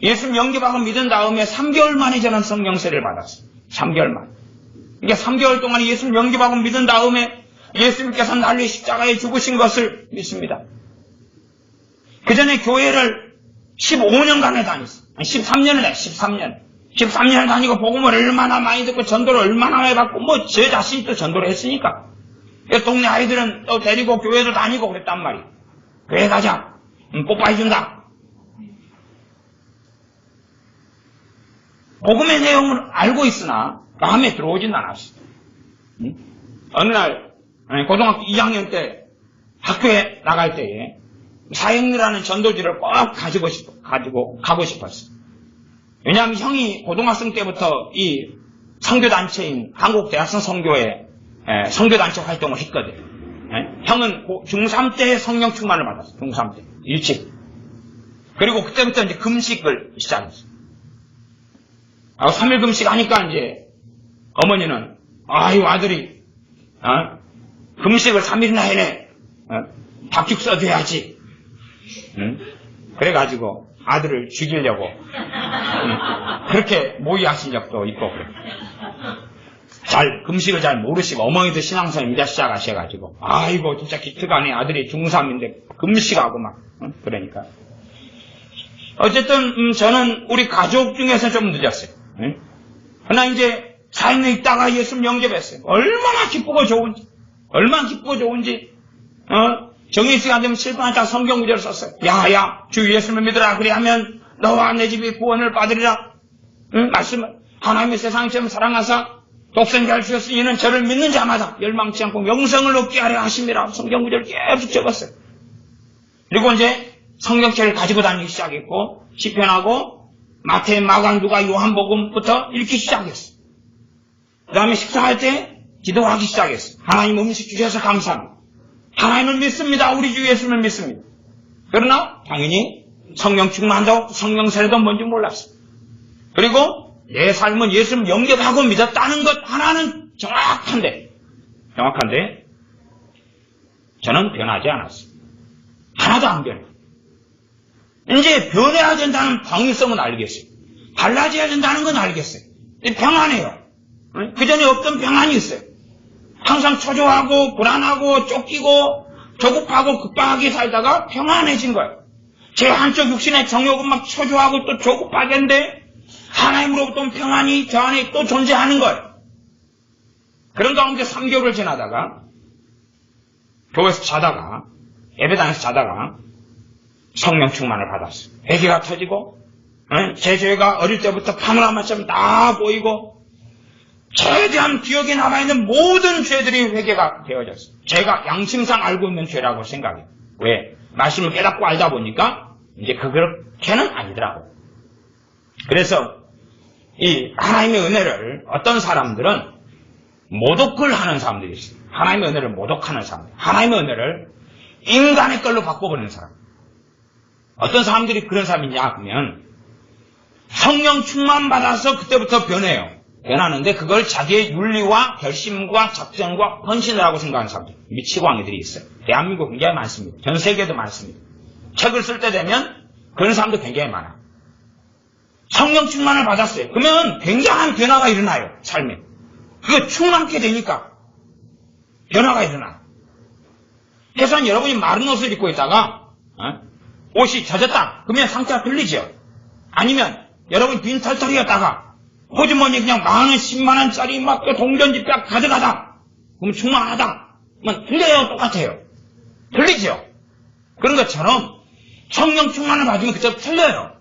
예수님 영접하고 믿은 다음에 3개월 만에 저는 성령세를 받았어요. 3개월 만에. 그러니까 3개월 동안 예수님 영접하고 믿은 다음에 예수님께서 날리 십자가에 죽으신 것을 믿습니다. 그 전에 교회를 15년간을 다녔어요. 13년을 다니고 복음을 얼마나 많이 듣고 전도를 얼마나 많이 받고 제 자신이 또 전도를 했으니까. 동네 아이들은 또 데리고 교회도 다니고 그랬단 말이에요. 교회 가자. 뽀빠해준다. 복음의 내용을 알고 있으나 마음에 들어오진 않았어요. 어느 날 고등학교 2학년 때 학교에 나갈 때에 사형리라는 전도지를 꼭 가고 싶었어요. 왜냐하면 형이 고등학생 때부터 이 선교단체인 한국대학생 선교회 선교단체 활동을 했거든. 형은 중3 때 성령 충만을 받았어. 중3 때 일찍. 그리고 그때부터 이제 금식을 시작했어. 3일 금식 하니까 이제 어머니는 아유 아들이 금식을 3일이나 해내. 밥죽 써줘야지. 그래가지고 아들을 죽이려고 그렇게 모의하신 적도 있고 그래. 금식을 잘 모르시고 어머니도 신앙생활 이제 시작하셔가지고 아이고 진짜 기특하네. 아들이 중3인데 금식하고 막 그러니까 어쨌든 저는 우리 가족 중에서 좀 늦었어요. 그러나 이제 삶에 있다가 예수님 영접했어요. 얼마나 기쁘고 좋은지 정의 시간 되면 칠판에다 성경 구절을 썼어요. 야야 주 예수님을 믿으라. 그리하면 너와 내 집이 구원을 받으리라. 말씀을 하나님의 세상을 처럼 사랑하사 독생자를 주셨으니 이는 저를 믿는 자마다 멸망치 않고 영생을 얻게 하려 하심이라. 성경 구절을 계속 적었어요. 그리고 이제 성경책을 가지고 다니기 시작했고 시편하고 마태, 마가, 누가, 요한복음부터 읽기 시작했어요. 그 다음에 식사할 때 기도하기 시작했어요. 하나님 음식 주셔서 감사합니다. 하나님을 믿습니다. 우리 주 예수님을 믿습니다. 그러나 당연히 성령 충만도 성령세례도 뭔지 몰랐어요. 그리고 내 삶은 예수님을 영접하고 믿었다는 것 하나는 정확한데 저는 변하지 않았어요. 하나도 안 변해요. 이제 변해야 된다는 방위성은 알겠어요. 달라져야 된다는 건 알겠어요. 평안해요. 그 전에 없던 평안이 있어요. 항상 초조하고 불안하고 쫓기고 조급하고 급박하게 살다가 평안해진 거예요. 제 한쪽 육신의 정욕은 막 초조하고 또 조급하겠는데 하나님으로부터 평안이 저 안에 또 존재하는 거예요. 그런 가운데 3개월을 지나다가 교회에서 자다가 예배당에서 자다가 성령 충만을 받았어요. 회개가 터지고 제 죄가 어릴 때부터 파노라마처럼 다 보이고 죄에 대한 기억에 남아있는 모든 죄들이 회개가 되어졌어요. 제가 양심상 알고 있는 죄라고 생각해요. 왜? 말씀을 깨닫고 알다 보니까 이제 그렇게는 아니더라고요. 그래서 이 하나님의 은혜를 어떤 사람들은 모독을 하는 사람들이 있어요. 하나님의 은혜를 모독하는 사람들. 하나님의 은혜를 인간의 걸로 바꿔버리는 사람. 어떤 사람들이 그런 사람이냐 하면 성령 충만 받아서 그때부터 변해요. 변하는데 그걸 자기의 윤리와 결심과 작정과 헌신을 하고 생각하는 사람들. 미치광이들이 있어요. 대한민국 굉장히 많습니다. 전 세계도 많습니다. 책을 쓸 때 되면 그런 사람도 굉장히 많아요. 성령 충만을 받았어요. 그러면 굉장한 변화가 일어나요. 삶에. 그거 충만케 되니까 변화가 일어나요. 그래서 여러분이 마른 옷을 입고 있다가 옷이 젖었다. 그러면 상태가 틀리죠. 아니면 여러분이 빈털털이었다가 호주머니 그냥 만원, 10만원짜리 막 동전지 딱 가져가다. 그럼 충만하다. 그러면 틀려요. 똑같아요. 틀리죠. 그런 것처럼 성령 충만을 받으면 그때 틀려요.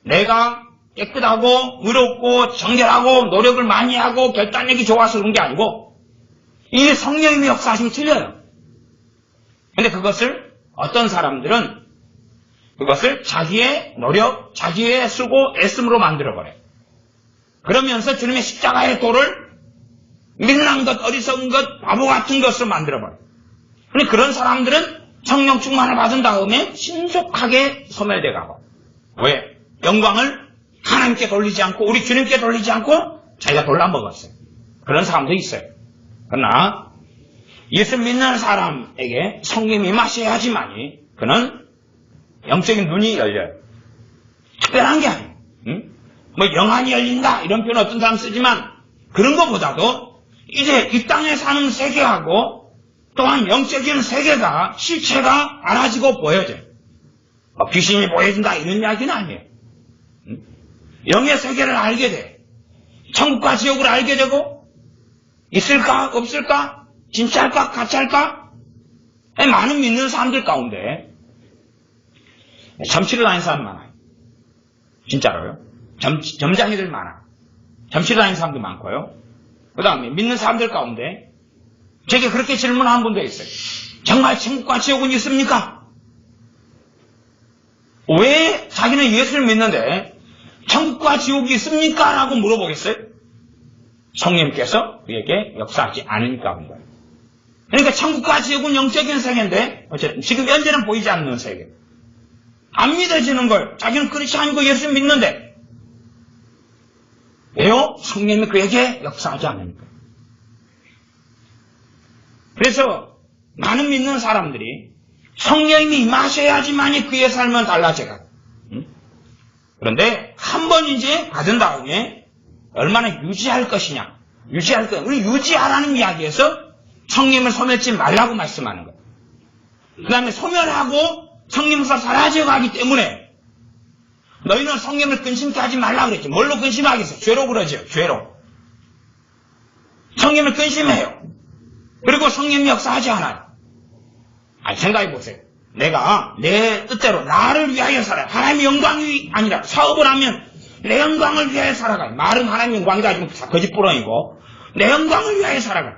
내가 깨끗하고 의롭고 정결하고 노력을 많이 하고 결단력이 좋아서 그런 게 아니고 이 성령님의 역사하시면 틀려요. 근데 그것을 어떤 사람들은 그것을 자기의 노력, 자기의 수고, 애씀으로 만들어버려요. 그러면서 주님의 십자가의 도를 민망한 것, 어리석은 것, 바보 같은 것으로 만들어버려요. 근데 그런 사람들은 성령 충만을 받은 다음에 신속하게 소멸돼 가고. 왜? 영광을 하나님께 돌리지 않고 우리 주님께 돌리지 않고 자기가 돌려먹었어요. 그런 사람도 있어요. 그러나 예수 믿는 사람에게 성령이 임하셔야지만이 그는 영적인 눈이 열려요. 특별한 게 아니에요. 뭐 영안이 열린다 이런 표현 어떤 사람 쓰지만 그런 것보다도 이제 이 땅에 사는 세계하고 또한 영적인 세계가 실체가 알아지고 보여져요. 귀신이 보여진다 이런 이야기는 아니에요. 영의 세계를 알게 돼. 천국과 지옥을 알게 되고 있을까 없을까 진짜일까 가짜일까 많은 믿는 사람들 가운데 점치러 다니는 사람 많아요. 진짜로요. 점장이들 많아. 점치러 다니는 사람도 많고요. 그 다음에 믿는 사람들 가운데 제게 그렇게 질문한 분도 있어요. 정말 천국과 지옥은 있습니까? 왜 자기는 예수를 믿는데 천국과 지옥이 있습니까? 라고 물어보겠어요? 성령님께서 그에게 역사하지 않으니까 그런 거예요. 그러니까 천국과 지옥은 영적인 세계인데 어쨌든 지금 현재는 보이지 않는 세계. 안 믿어지는 걸 자기는 그렇지 않고 예수 믿는데 왜요? 성령님이 그에게 역사하지 않으니까. 그래서 많은 믿는 사람들이 성령님이 임하셔야지만이 그의 삶은 달라져가요. 그런데 한 번 이제 받은 다음에 얼마나 유지할 것이냐. 우리 유지하라는 이야기에서 성령님을 소멸치 말라고 말씀하는 거예요. 그 다음에 소멸하고 성령에서 사라져 가기 때문에 너희는 성령을 근심케 하지 말라고 그랬지. 뭘로 근심하겠어? 죄로 그러죠. 죄로. 성령을 근심해요. 그리고 성령이 역사하지 않아요. 생각해 보세요. 내가 내 뜻대로 나를 위하여 살아요. 하나님의 영광이 아니라 사업을 하면 내 영광을 위하여 살아가요. 말은 하나님의 영광이다 하지만 거짓부렁이고 내 영광을 위하여 살아가요.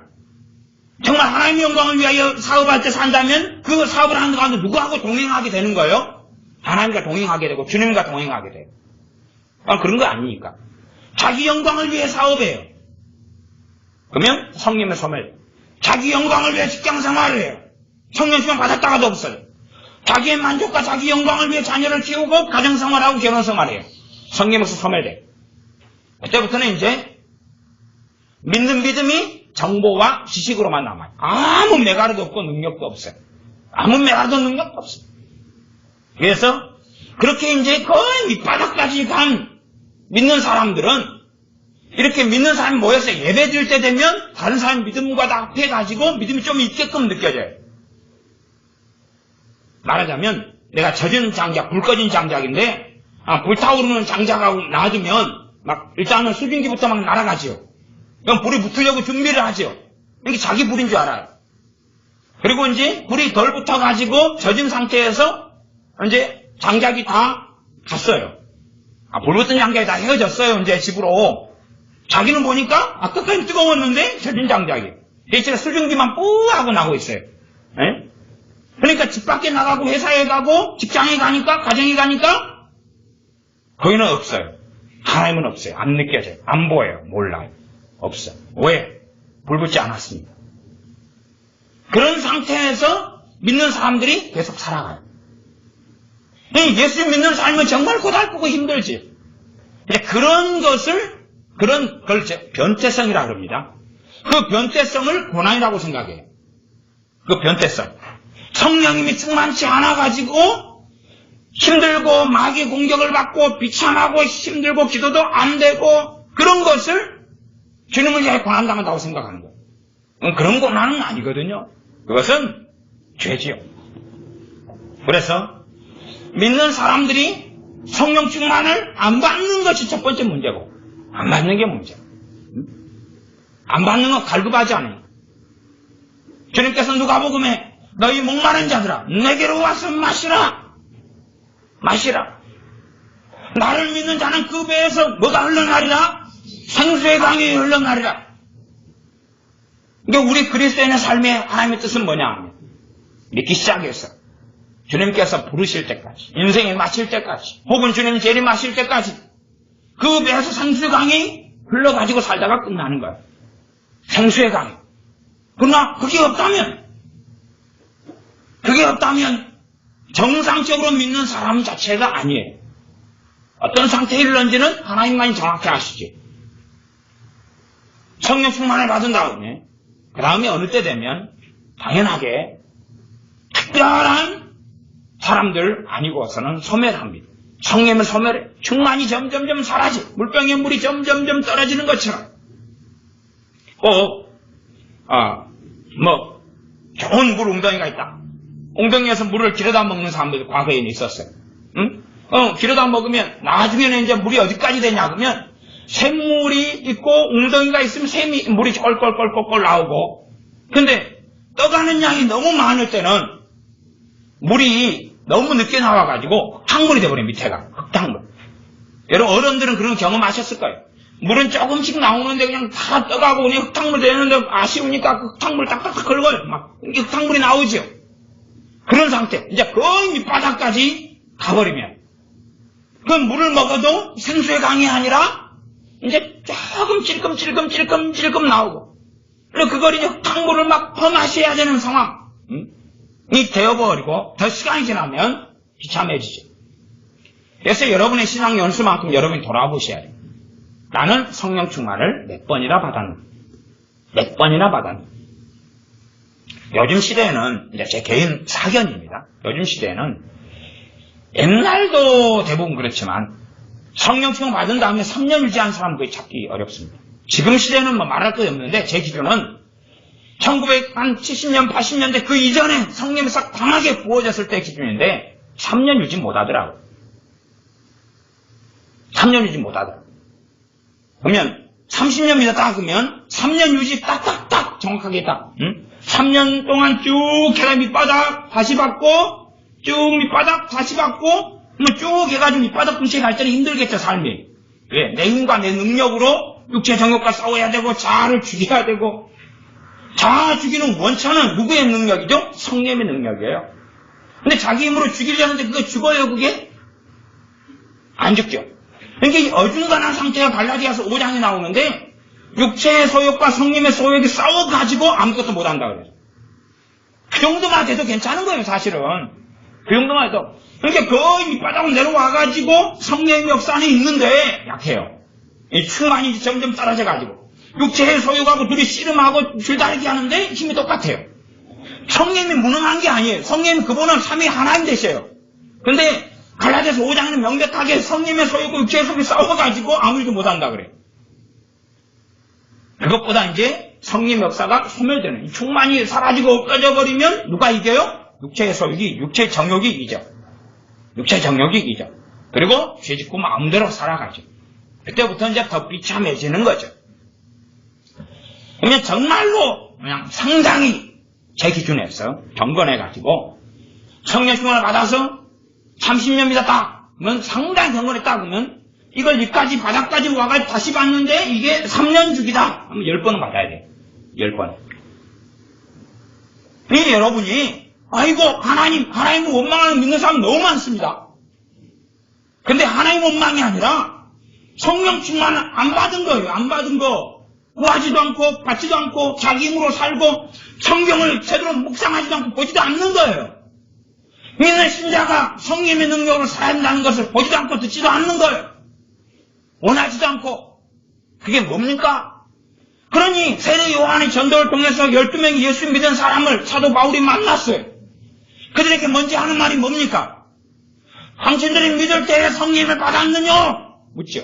정말 하나님의 영광을 위하여 사업할 때 산다면 그 사업을 하는 가운데 누구하고 동행하게 되는 거예요? 하나님과 동행하게 되고 주님과 동행하게 돼요. 그런 거 아니니까. 자기 영광을 위해 사업해요. 그러면 성령의 소멸. 자기 영광을 위해 직장생활을 해요. 성령 시간 받았다가도 없어요. 자기의 만족과 자기 영광을 위해 자녀를 키우고 가정생활하고 결혼생활해요. 성령에서 소멸돼요. 그때부터는 이제 믿는 믿음이 정보와 지식으로만 남아요. 아무 메가르도 없고 능력도 없어요. 아무 메가르도 능력도 없어요. 그래서 그렇게 이제 거의 밑바닥까지 간 믿는 사람들은 이렇게 믿는 사람이 모여서 예배 드릴 때 되면 다른 사람 믿음과 다 합해가지고 믿음이 좀 있게끔 느껴져요. 말하자면 내가 젖은 장작, 불 꺼진 장작인데 불타오르는 장작하고 놔두면 막 일단은 수증기부터 막 날아가지요. 그럼 불이 붙으려고 준비를 하죠. 이게 자기 불인 줄 알아요. 그리고 이제 불이 덜 붙어가지고 젖은 상태에서 이제 장작이 다 갔어요. 불 붙은 장작이 다 헤어졌어요. 이제 집으로. 자기는 보니까 끝까지 뜨거웠는데 젖은 장작이. 대신에 수증기만 뿌하고 나고 있어요. 에? 그러니까 집 밖에 나가고 회사에 가고 직장에 가니까 가정에 가니까 거기는 없어요. 하나님은 없어요. 안 느껴져요. 안 보여요. 몰라요. 없어요. 왜? 불 붙지 않았습니다. 그런 상태에서 믿는 사람들이 계속 살아가요. 예수 믿는 삶은 정말 고달프고 힘들지. 그런 걸 변태성이라고 합니다. 그 변태성을 고난이라고 생각해요. 그 변태성. 성령님이 충만치 않아가지고 힘들고 마귀 공격을 받고 비참하고 힘들고 기도도 안 되고 그런 것을 주님을 위해 고난당한다고 생각하는 거예요. 그런 고난은 아니거든요. 그것은 죄지요. 그래서 믿는 사람들이 성령 충만을 안 받는 것이 첫 번째 문제고 안 받는 게 문제야. 안 받는 건 갈급하지 않아요. 주님께서 누가복음에 너희 목마른 자들아 내게로 와서 마시라. 마시라. 나를 믿는 자는 그 배에서 뭐가 흘러나리라? 생수의 강이 흘러나리라. 그러니까 우리 그리스도인의 삶의 하나님의 뜻은 뭐냐 하면 믿기 시작해서 주님께서 부르실 때까지, 인생에 마칠 때까지, 혹은 주님 재림하실 때까지 그 배에서 생수의 강이 흘러가지고 살다가 끝나는 거예요. 생수의 강이. 그러나 그게 없다면 정상적으로 믿는 사람 자체가 아니에요. 어떤 상태에 이르는지는 하나님만이 정확히 아시지. 성령 충만을 받은 다음에 그 다음에 어느 때 되면 당연하게 특별한 사람들 아니고서는 소멸합니다. 성령은 소멸해. 충만이 점점점 사라져. 물병에 물이 점점점 떨어지는 것처럼. 좋은 물 웅덩이가 있다. 웅덩이에서 물을 길어다 먹는 사람들이 과거에는 있었어요. 응? 길어다 먹으면 나중에는 이제 물이 어디까지 되냐 그러면 샘물이 있고 웅덩이가 있으면 물이 꼴꼴꼴꼴꼴 나오고, 근데 떠가는 양이 너무 많을 때는 물이 너무 늦게 나와가지고 흙탕물이 돼버려요. 밑에가 흙탕물. 여러분 어른들은 그런 경험하셨을 거예요. 물은 조금씩 나오는데 그냥 다 떠가고 그냥 흙탕물 되는데 아쉬우니까 그 흙탕물 딱딱딱 긁어요. 막 흙탕물이 나오죠. 그런 상태. 이제 거의 밑바닥까지 가버리면 그 물을 먹어도 생수의 강이 아니라 이제 조금 찔끔찔끔 나오고, 그리고 그걸 이제 흙탕물을 막 퍼마셔야 되는 상황이 되어버리고 더 시간이 지나면 비참해지죠. 그래서 여러분의 신앙 연수만큼 여러분이 돌아보셔야 돼요. 나는 성령 충만을 몇 번이나 받았는가. 요즘 시대에는 이제 제 개인 사견입니다. 요즘 시대에는 옛날도 대부분 그렇지만 성령 충만 받은 다음에 3년 유지한 사람 거의 찾기 어렵습니다. 지금 시대는 뭐 말할 거 없는데 제 기준은 1970년, 80년대 그 이전에 성령이 싹 강하게 부어졌을 때 기준인데 3년 유지 못하더라고요. 3년 유지 못하더라고요. 그러면 30년 믿었다 그러면 3년 유지 딱딱딱 정확하게 딱 3년 동안 쭉 계단 밑바닥 다시 받고 쭉 밑바닥 다시 받고 쭉 해가지고 밑바닥 분쇄 갈 때는 힘들겠죠, 삶이. 왜? 내 힘과 내 능력으로 육체 정욕과 싸워야 되고 자아를 죽여야 되고, 자아 죽이는 원천은 누구의 능력이죠? 성령의 능력이에요. 근데 자기 힘으로 죽이려는데 그거 죽어요, 그게? 안 죽죠. 그러니까 어중간한 상태가 갈라디아서 5장에 나오는데 육체의 소욕과 성령의 소욕이 싸워가지고 아무것도 못한다 그래요. 그 정도만 돼도 괜찮은 거예요, 사실은. 그 정도만 해도. 그러니까 거의 밑바닥으로 내려와가지고 성령의 역사 안에 있는데 약해요. 이 충만이 점점 떨어져가지고 육체의 소유하고 둘이 씨름하고 줄다리기 하는데 힘이 똑같아요. 성령이 무능한 게 아니에요. 성령이 그분은 삼위 하나님 되셔요. 근데 갈라디아서 5장에는 명백하게 성령의 소유고 육체의 소유가 싸워가지고 아무리도 못한다 그래요. 그것보다 이제 성령 역사가 소멸되는, 충만이 사라지고 없어져 버리면 누가 이겨요? 육체의 소유기, 육체의 정욕이 이기죠. 육체의 정욕이 이기죠. 그리고 죄짓고 마음대로 살아가죠. 그때부터 이제 더 비참해지는 거죠. 그러면 정말로 그냥 상당히 제 기준에서 경건해가지고 성령 충만을 받아서 30년 믿었다 그러면 상당히 경건했다 그러면 이걸 여기까지 바닥까지 와가지고 다시 받는데 이게 3년 주기다 하면 10번은 받아야 돼요. 10번. 이 여러분이 아이고 하나님 원망하는 믿는 사람 너무 많습니다. 근데 하나님 원망이 아니라 성령 충만을 안 받은 거예요. 안 받은 거. 구하지도 않고 받지도 않고 자기 힘으로 살고 성경을 제대로 묵상하지도 않고 보지도 않는 거예요. 믿는 신자가 성령의 능력으로 살아야 한다는 것을 보지도 않고 듣지도 않는 거예요. 원하지도 않고. 그게 뭡니까? 그러니 세례 요한의 전도를 통해서 12명이 예수 믿은 사람을 사도 바울이 만났어요. 그들에게 먼저 하는 말이 뭡니까? 당신들이 믿을 때에 성령을 받았느냐? 묻죠.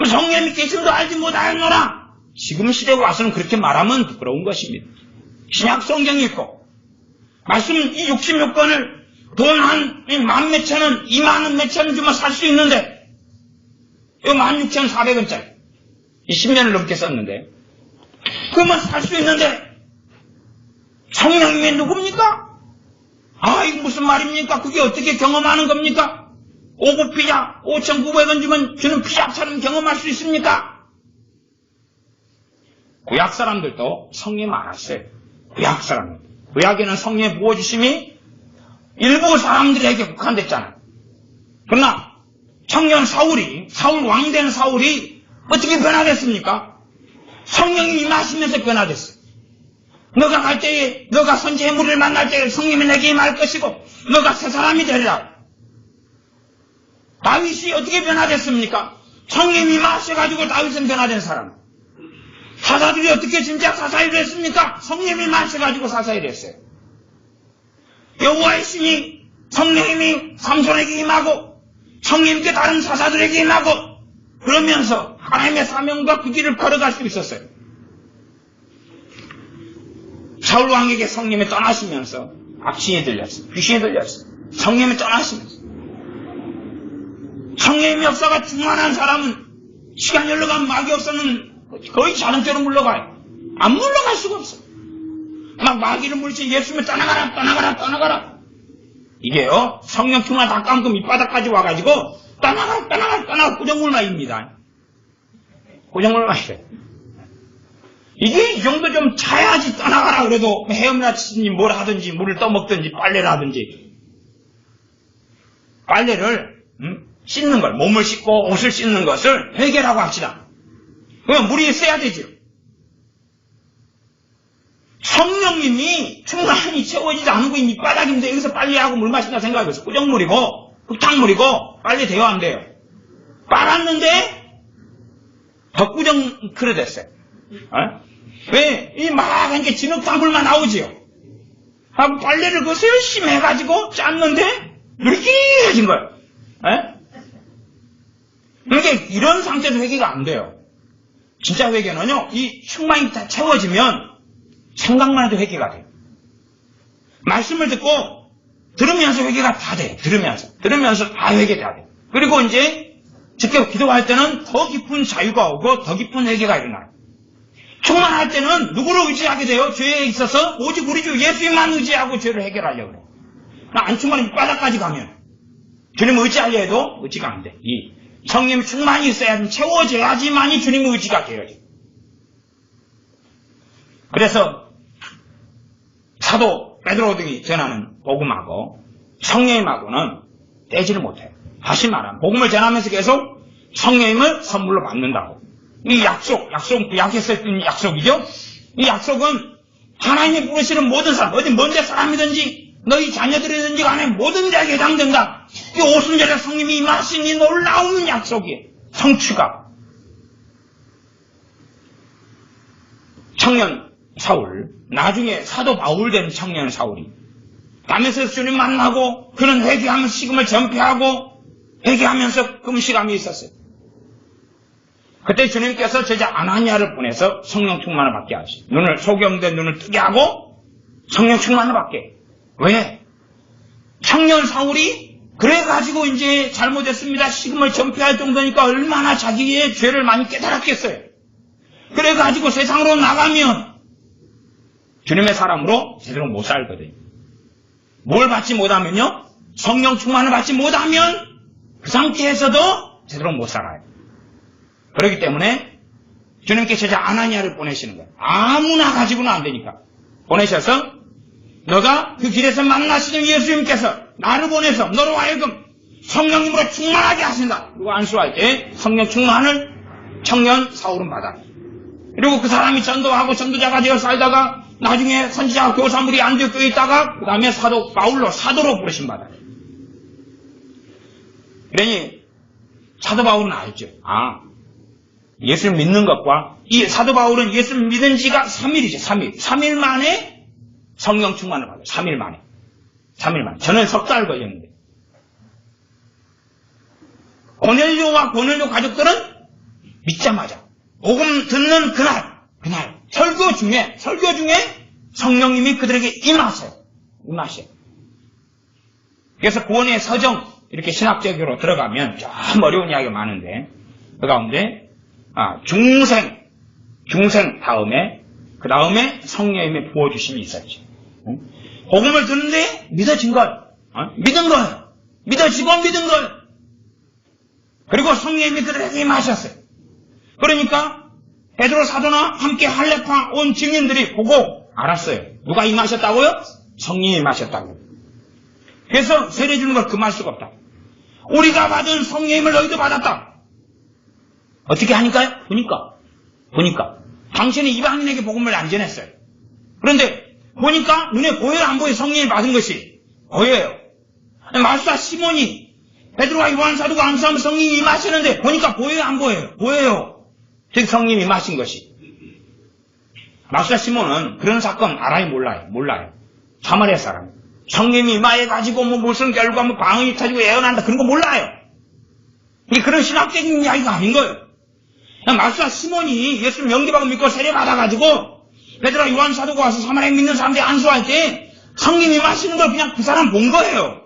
성령이 계심도 알지 못하였노라. 지금 시대에 와서는 그렇게 말하면 부끄러운 것입니다. 신약 성경이 있고 말씀 이 66권을 돈 한 10,000원, 20,000원 몇천원 주면 살 수 있는데 이거 16,400원짜리 10년을 넘게 썼는데 그만 살 수 있는데 성령님이 누굽니까? 아 이거 무슨 말입니까? 그게 어떻게 경험하는 겁니까? 5급 피자 5,900원 주면 주는 피자처럼 경험할 수 있습니까? 구약 사람들도 성령 알았어요. 구약 사람들. 구약에는 성령의 부어주심이 일부 사람들에게 국한됐잖아요. 그러나 청년 사울 왕된 사울이 어떻게 변화됐습니까? 성령이 임하시면서 변화됐어요. 너가 갈 때에, 너가 선지의 무리를 만날 때에 성령이 내게 임할 것이고 너가 새 사람이 되리라. 다윗이 어떻게 변화됐습니까? 성령이 임하셔가지고 다윗은 변화된 사람. 사사들이 어떻게 진짜 사사일을 했습니까? 성령이 임하셔가지고 사사일을 했어요. 여호와의 신이 성령님이 삼손에게 임하고 성령님께 다른 사사들에게 임하고 그러면서 하나님의 사명과 그 길을 걸어갈 수 있었어요. 사울 왕에게 성령이 떠나시면서 악신이 들렸어요. 귀신이 들렸어요. 성령이 떠나시면서. 성령이 없어가 충만한 사람은 시간이 흘러가면 막이 없으면 거의 자동차로 물러가요. 안 물러갈 수가 없어요. 막 마귀를 물지 예수님을 떠나가라. 이게요, 성령 충만 다 감고 밑바닥까지 와가지고 떠나가 고정물마입니다. 고정물마이래요. 이게 이 정도 좀 차야지 떠나가라 그래도 헤엄이나 치든지 뭘 하든지 물을 떠먹든지 빨래를 하든지 빨래를 씻는 걸, 몸을 씻고 옷을 씻는 것을 회개라고 합시다. 그러면 물이 세야 되죠. 성령님이 충만히 채워지지 않고 이 밑바닥인데 여기서 빨래하고 물 마신다 생각해보세요. 꾸정물이고 흙탕물이고 빨래 돼야 안 돼요. 빨았는데 더 꾸정 그래 됐어요. 왜? 이 막 이렇게 진흙탕물만 나오지요. 빨래를 그것을 열심히 해가지고 짰는데 느끼해진 거예요. 그러니까 이런 상태도 회개가 안 돼요. 진짜 회개는요, 이 충만이 다 채워지면 생각만 해도 회개가 돼요. 말씀을 듣고 들으면서 회개가 다 돼요. 들으면서 다 회개돼야 돼요. 그리고 이제 직접 기도할 때는 더 깊은 자유가 오고 더 깊은 회개가 일어나요. 충만할 때는 누구를 의지하게 돼요? 죄에 있어서 오직 우리 주 예수님만 의지하고 죄를 해결하려고 그래요. 안 충만히 바닥까지 가면 주님 의지하려 해도 의지가 안 돼. 이 성령 충만이 있어야 채워져야지만이 주님의 의지가 돼요. 그래서 사도 베드로 등이 전하는 복음하고 성령님하고는 떼지를 못해요. 다시 말하면 복음을 전하면서 계속 성령님을 선물로 받는다고. 이 약속, 약했을 때 약속이죠? 이 약속은 하나님이 부르시는 모든 사람, 어디 먼 데 사람이든지 너희 자녀들이든지 간에 모든 자에게 해당된다. 이 오순절에 성령님이 임하신 이 놀라운 약속이에요. 성취가. 청년 사울, 나중에 사도 바울 된 청년 사울이 담에서 주님 만나고 그는 회개하면서 식음을 전폐하고 회개하면서 금식함이 있었어요. 그때 주님께서 제자 아나니아를 보내서 성령 충만을 받게 하시고 소경된 눈을 뜨게 하고 성령 충만을 받게. 왜? 청년 사울이 그래가지고 이제 잘못했습니다. 식음을 전폐할 정도니까 얼마나 자기의 죄를 많이 깨달았겠어요. 그래가지고 세상으로 나가면 주님의 사람으로 제대로 못 살거든요. 뭘 받지 못하면요? 성령 충만을 받지 못하면 그 상태에서도 제대로 못 살아요. 그렇기 때문에 주님께 제자 아나니아를 보내시는 거예요. 아무나 가지고는 안 되니까. 보내셔서 너가 그 길에서 만나시는 예수님께서 나를 보내서 너로 하여금 성령님으로 충만하게 하신다. 그리고 안수할 때 성령 충만을 청년 사울은 받아. 그리고 그 사람이 전도하고 전도자가 되어 살다가 나중에 선지자와 교사물이 안디옥교에 있다가 그 다음에 사도 바울로 사도로 부르심 받아. 그러니 사도 바울은 알죠. 예수를 믿는 것과 이 사도 바울은 예수를 믿은 지가 3일이죠. 3일 만에 성령 충만을 받아요. 3일 만에. 저는 석 달 걸렸는데. 고넬료와 고넬료 가족들은 믿자마자 복음 듣는 그날 설교 중에 성령님이 그들에게 임하셔요. 그래서 구원의 서정 이렇게 신학적으로 들어가면 좀 어려운 이야기가 많은데 그 가운데 중생 다음에 그 다음에 성령님의 부어주심이 있었죠. 복음을 듣는데 믿어진 걸, 믿은 걸, 믿어지고 믿은 걸. 그리고 성령님이 그들에게 임하셨어요. 그러니까 베드로 사도나 함께 할례파 온 증인들이 보고 알았어요. 누가 임하셨다고요? 성령이 임하셨다고. 그래서 세례 주는 걸 금할 수가 없다. 우리가 받은 성령님을 너희도 받았다. 어떻게 하니까요? 보니까. 당신이 이방인에게 복음을 안 전했어요. 그런데 보니까 눈에 보여요, 안 보여요? 성령을 받은 것이 보여요. 마수사 시몬이 베드로와 요한 사도가 안수하면 성령이 임하시는데 보니까 보여요, 안 보여요? 보여요. 즉 성령이 임하신 것이. 마수사 시몬은 그런 사건 알아요, 몰라요. 사마리아 사람. 성령이 임하해가지고 무슨 결과 방언이 터지고 예언한다 그런 거 몰라요. 이게 그런 신학적인 이야기가 아닌 거예요. 마수사 시몬이 예수 명기박을 믿고 세례 받아가지고 베드로와 요한 사도가 와서 사마리아 믿는 사람들이 안수할 때 성령이 임하시는 걸 그냥 그 사람 본 거예요.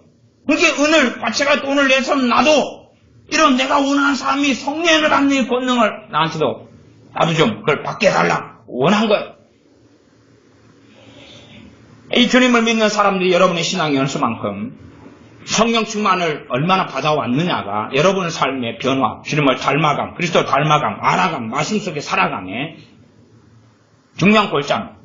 그게 은을 과체가 돈을 내서 나도 이런 내가 원하는 사람이 성령을 받는 권능을 나한테도 나도 좀 그걸 받게 해달라 원한 거예요. 이 주님을 믿는 사람들이 여러분의 신앙 연수만큼 성령 충만을 얼마나 받아왔느냐가 여러분의 삶의 변화, 주님을 닮아감, 그리스도 닮아감, 알아감, 말씀 속에 살아감에 중요한 골자입니다.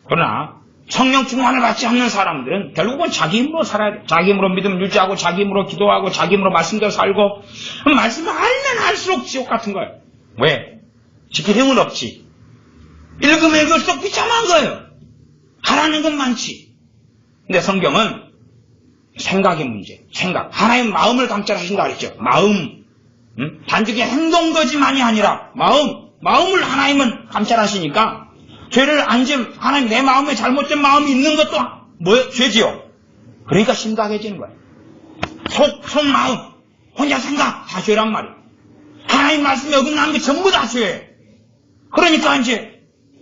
그러나 성령 충만을 받지 않는 사람들은 결국은 자기 힘으로 살아야 돼. 자기 힘으로 믿음 유지하고 자기 힘으로 기도하고 자기 힘으로 말씀대로 살고 말씀을 알면 알수록 지옥 같은 거예요. 왜? 지킬 힘은 없지. 읽으면 읽을수록 비참한 거예요. 하라는 건 많지. 근데 성경은 생각의 문제, 하나의 마음을 감찰하신다 그랬죠. 마음. 단지 그냥 행동거지만이 아니라 마음을 하나님은 감찰하시니까 죄를 안 지은 하나님 내 마음에 잘못된 마음이 있는 것도 뭐예요? 죄지요. 그러니까 심각해지는 거예요. 속 마음, 혼자 생각 다 죄란 말이에요. 하나님 말씀에 어긋나는 게 전부 다 죄예요. 그러니까 이제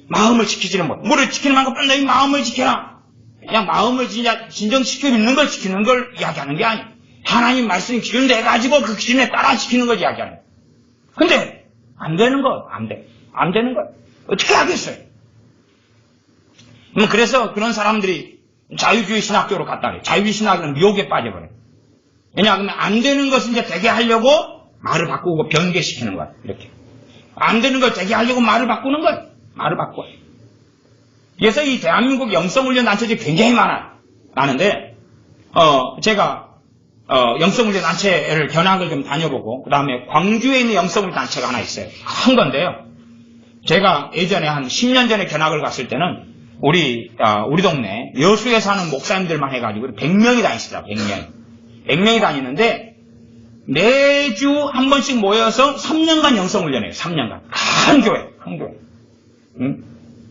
마음을 지키지는 못. 뭐를 지키는 만큼 너희 마음을 지켜라. 그냥 마음을 진짜 진정시켜 있는 걸 지키는 걸 이야기하는 게 아니에요. 하나님 말씀 기준 내가지고 그 기준에 따라 지키는 걸 이야기하는 거예요. 근데 안 되는 거, 안 되는 거예요. 어떻게 하겠어요? 그래서 그런 사람들이 자유주의 신학교로 갔다 그래요. 자유주의 신학은 미혹에 빠져버려요. 왜냐하면 안 되는 것을 이제 되게 하려고 말을 바꾸고 변개시키는 거예요. 이렇게. 안 되는 걸 되게 하려고 말을 바꾸는 거예요. 말을 바꿔요. 그래서 이 대한민국 영성훈련 단체들이 굉장히 많은데, 제가, 영성훈련 단체를 견학을 좀 다녀보고, 그 다음에 광주에 있는 영성훈련 단체가 하나 있어요. 큰 건데요. 제가 예전에 한 10년 전에 견학을 갔을 때는, 우리 동네 여수에 사는 목사님들만 해가지고 100명이 다니시더라고요. 100명이 다니는데, 매주 한 번씩 모여서 3년간 영성훈련해요. 3년간. 큰 교회.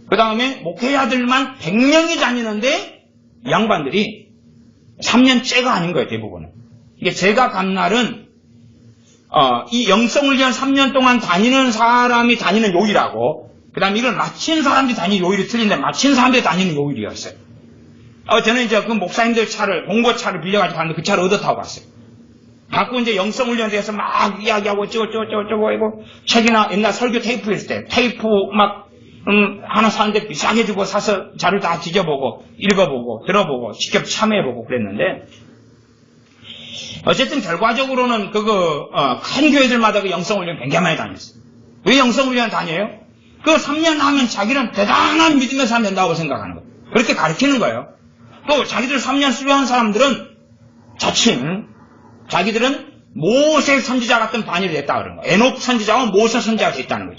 그 다음에 목회자들만 100명이 다니는데 이 양반들이 3년째가 아닌 거예요. 대부분은. 이게 제가 간 날은 이 영성훈련 3년 동안 다니는 사람이 다니는 요일하고 그 다음에 이걸 마친 사람들이 다니는 요일이 틀린데 마친 사람들이 다니는 요일이었어요. 저는 이제 그 목사님들 차를 봉고차를 빌려가지고 갔는데 그 차를 얻어 타고 갔어요. 갖고 이제 영성훈련에 대해서 막 이야기하고 어쩌고 하고 책이나 옛날 설교 테이프 있을 때 테이프 막 하나 사는데 비싸게 주고 사서 자를 다 뒤져보고 읽어보고 들어보고 직접 참여해보고 그랬는데 어쨌든 결과적으로는 큰 교회들마다 그 영성훈련 굉장히 많이 다녔어요. 왜 영성훈련 다녀요? 그 3년 하면 자기는 대단한 믿음의 사람 된다고 생각하는 거예요. 그렇게 가르치는 거예요. 또 자기들 3년 수료한 사람들은 자칭 자기들은 모세 선지자 같은 반열이 됐다 그런 거예요. 에녹 선지자와 모세 선지자가 됐다는 거예요.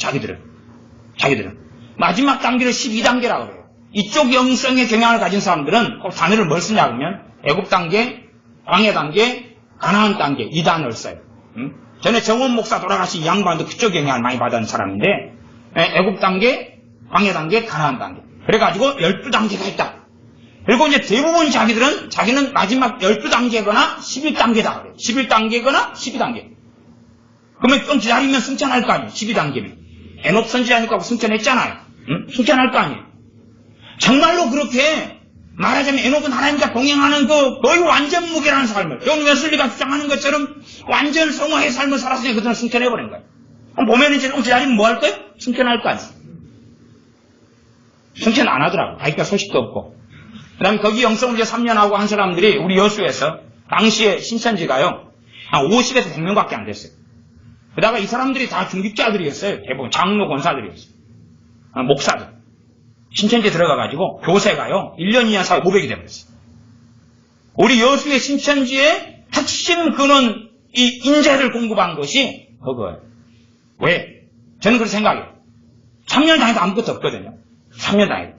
자기들은. 마지막 단계를 12단계라고 그래요. 이쪽 영성의 경향을 가진 사람들은 꼭 단어를 뭘 쓰냐 그러면 애굽 단계, 광야 단계, 가나안 단계 이 단어를 써요. 전에 정원 목사 돌아가신 이 양반도 그쪽 영향을 많이 받은 사람인데 애굽 단계, 광야 단계, 가나안 단계 그래가지고 12단계가 있다. 그리고 이제 대부분 자기는 마지막 12단계거나 11단계다 그래요. 11단계거나 12단계. 그러면 좀 기다리면 승천할 거 아니에요. 12단계면. 에녹 선지자니까 승천했잖아요. 승천할 거 아니에요. 정말로 그렇게 말하자면 에녹은 하나님과 동행하는 거의 완전 무게라는 삶을 존 웨슬리가 주장하는 것처럼 완전 성화의 삶을 살았으니 그들은 승천해버린 거예요. 보면 이제 좀 기다리면 뭐 할 거예요? 승천할 거 아니에요. 승천 안 하더라고. 자기가 소식도 없고. 그 다음에 거기 영성훈련 3년 하고 한 사람들이 우리 여수에서 당시에 신천지가요 한 50에서 100명밖에 안 됐어요. 그러다가 이 사람들이 다 중직자들이었어요. 대부분 장로 권사들이었어요. 목사들. 신천지에 들어가가지고 교세가요 1년 2년 사이 500이 돼버렸어요. 우리 여수의 신천지의 핵심 근원, 이 인재를 공급한 것이 그거예요. 왜? 저는 그렇게 생각해요. 3년 다니도 아무것도 없거든요. 3년 다니도.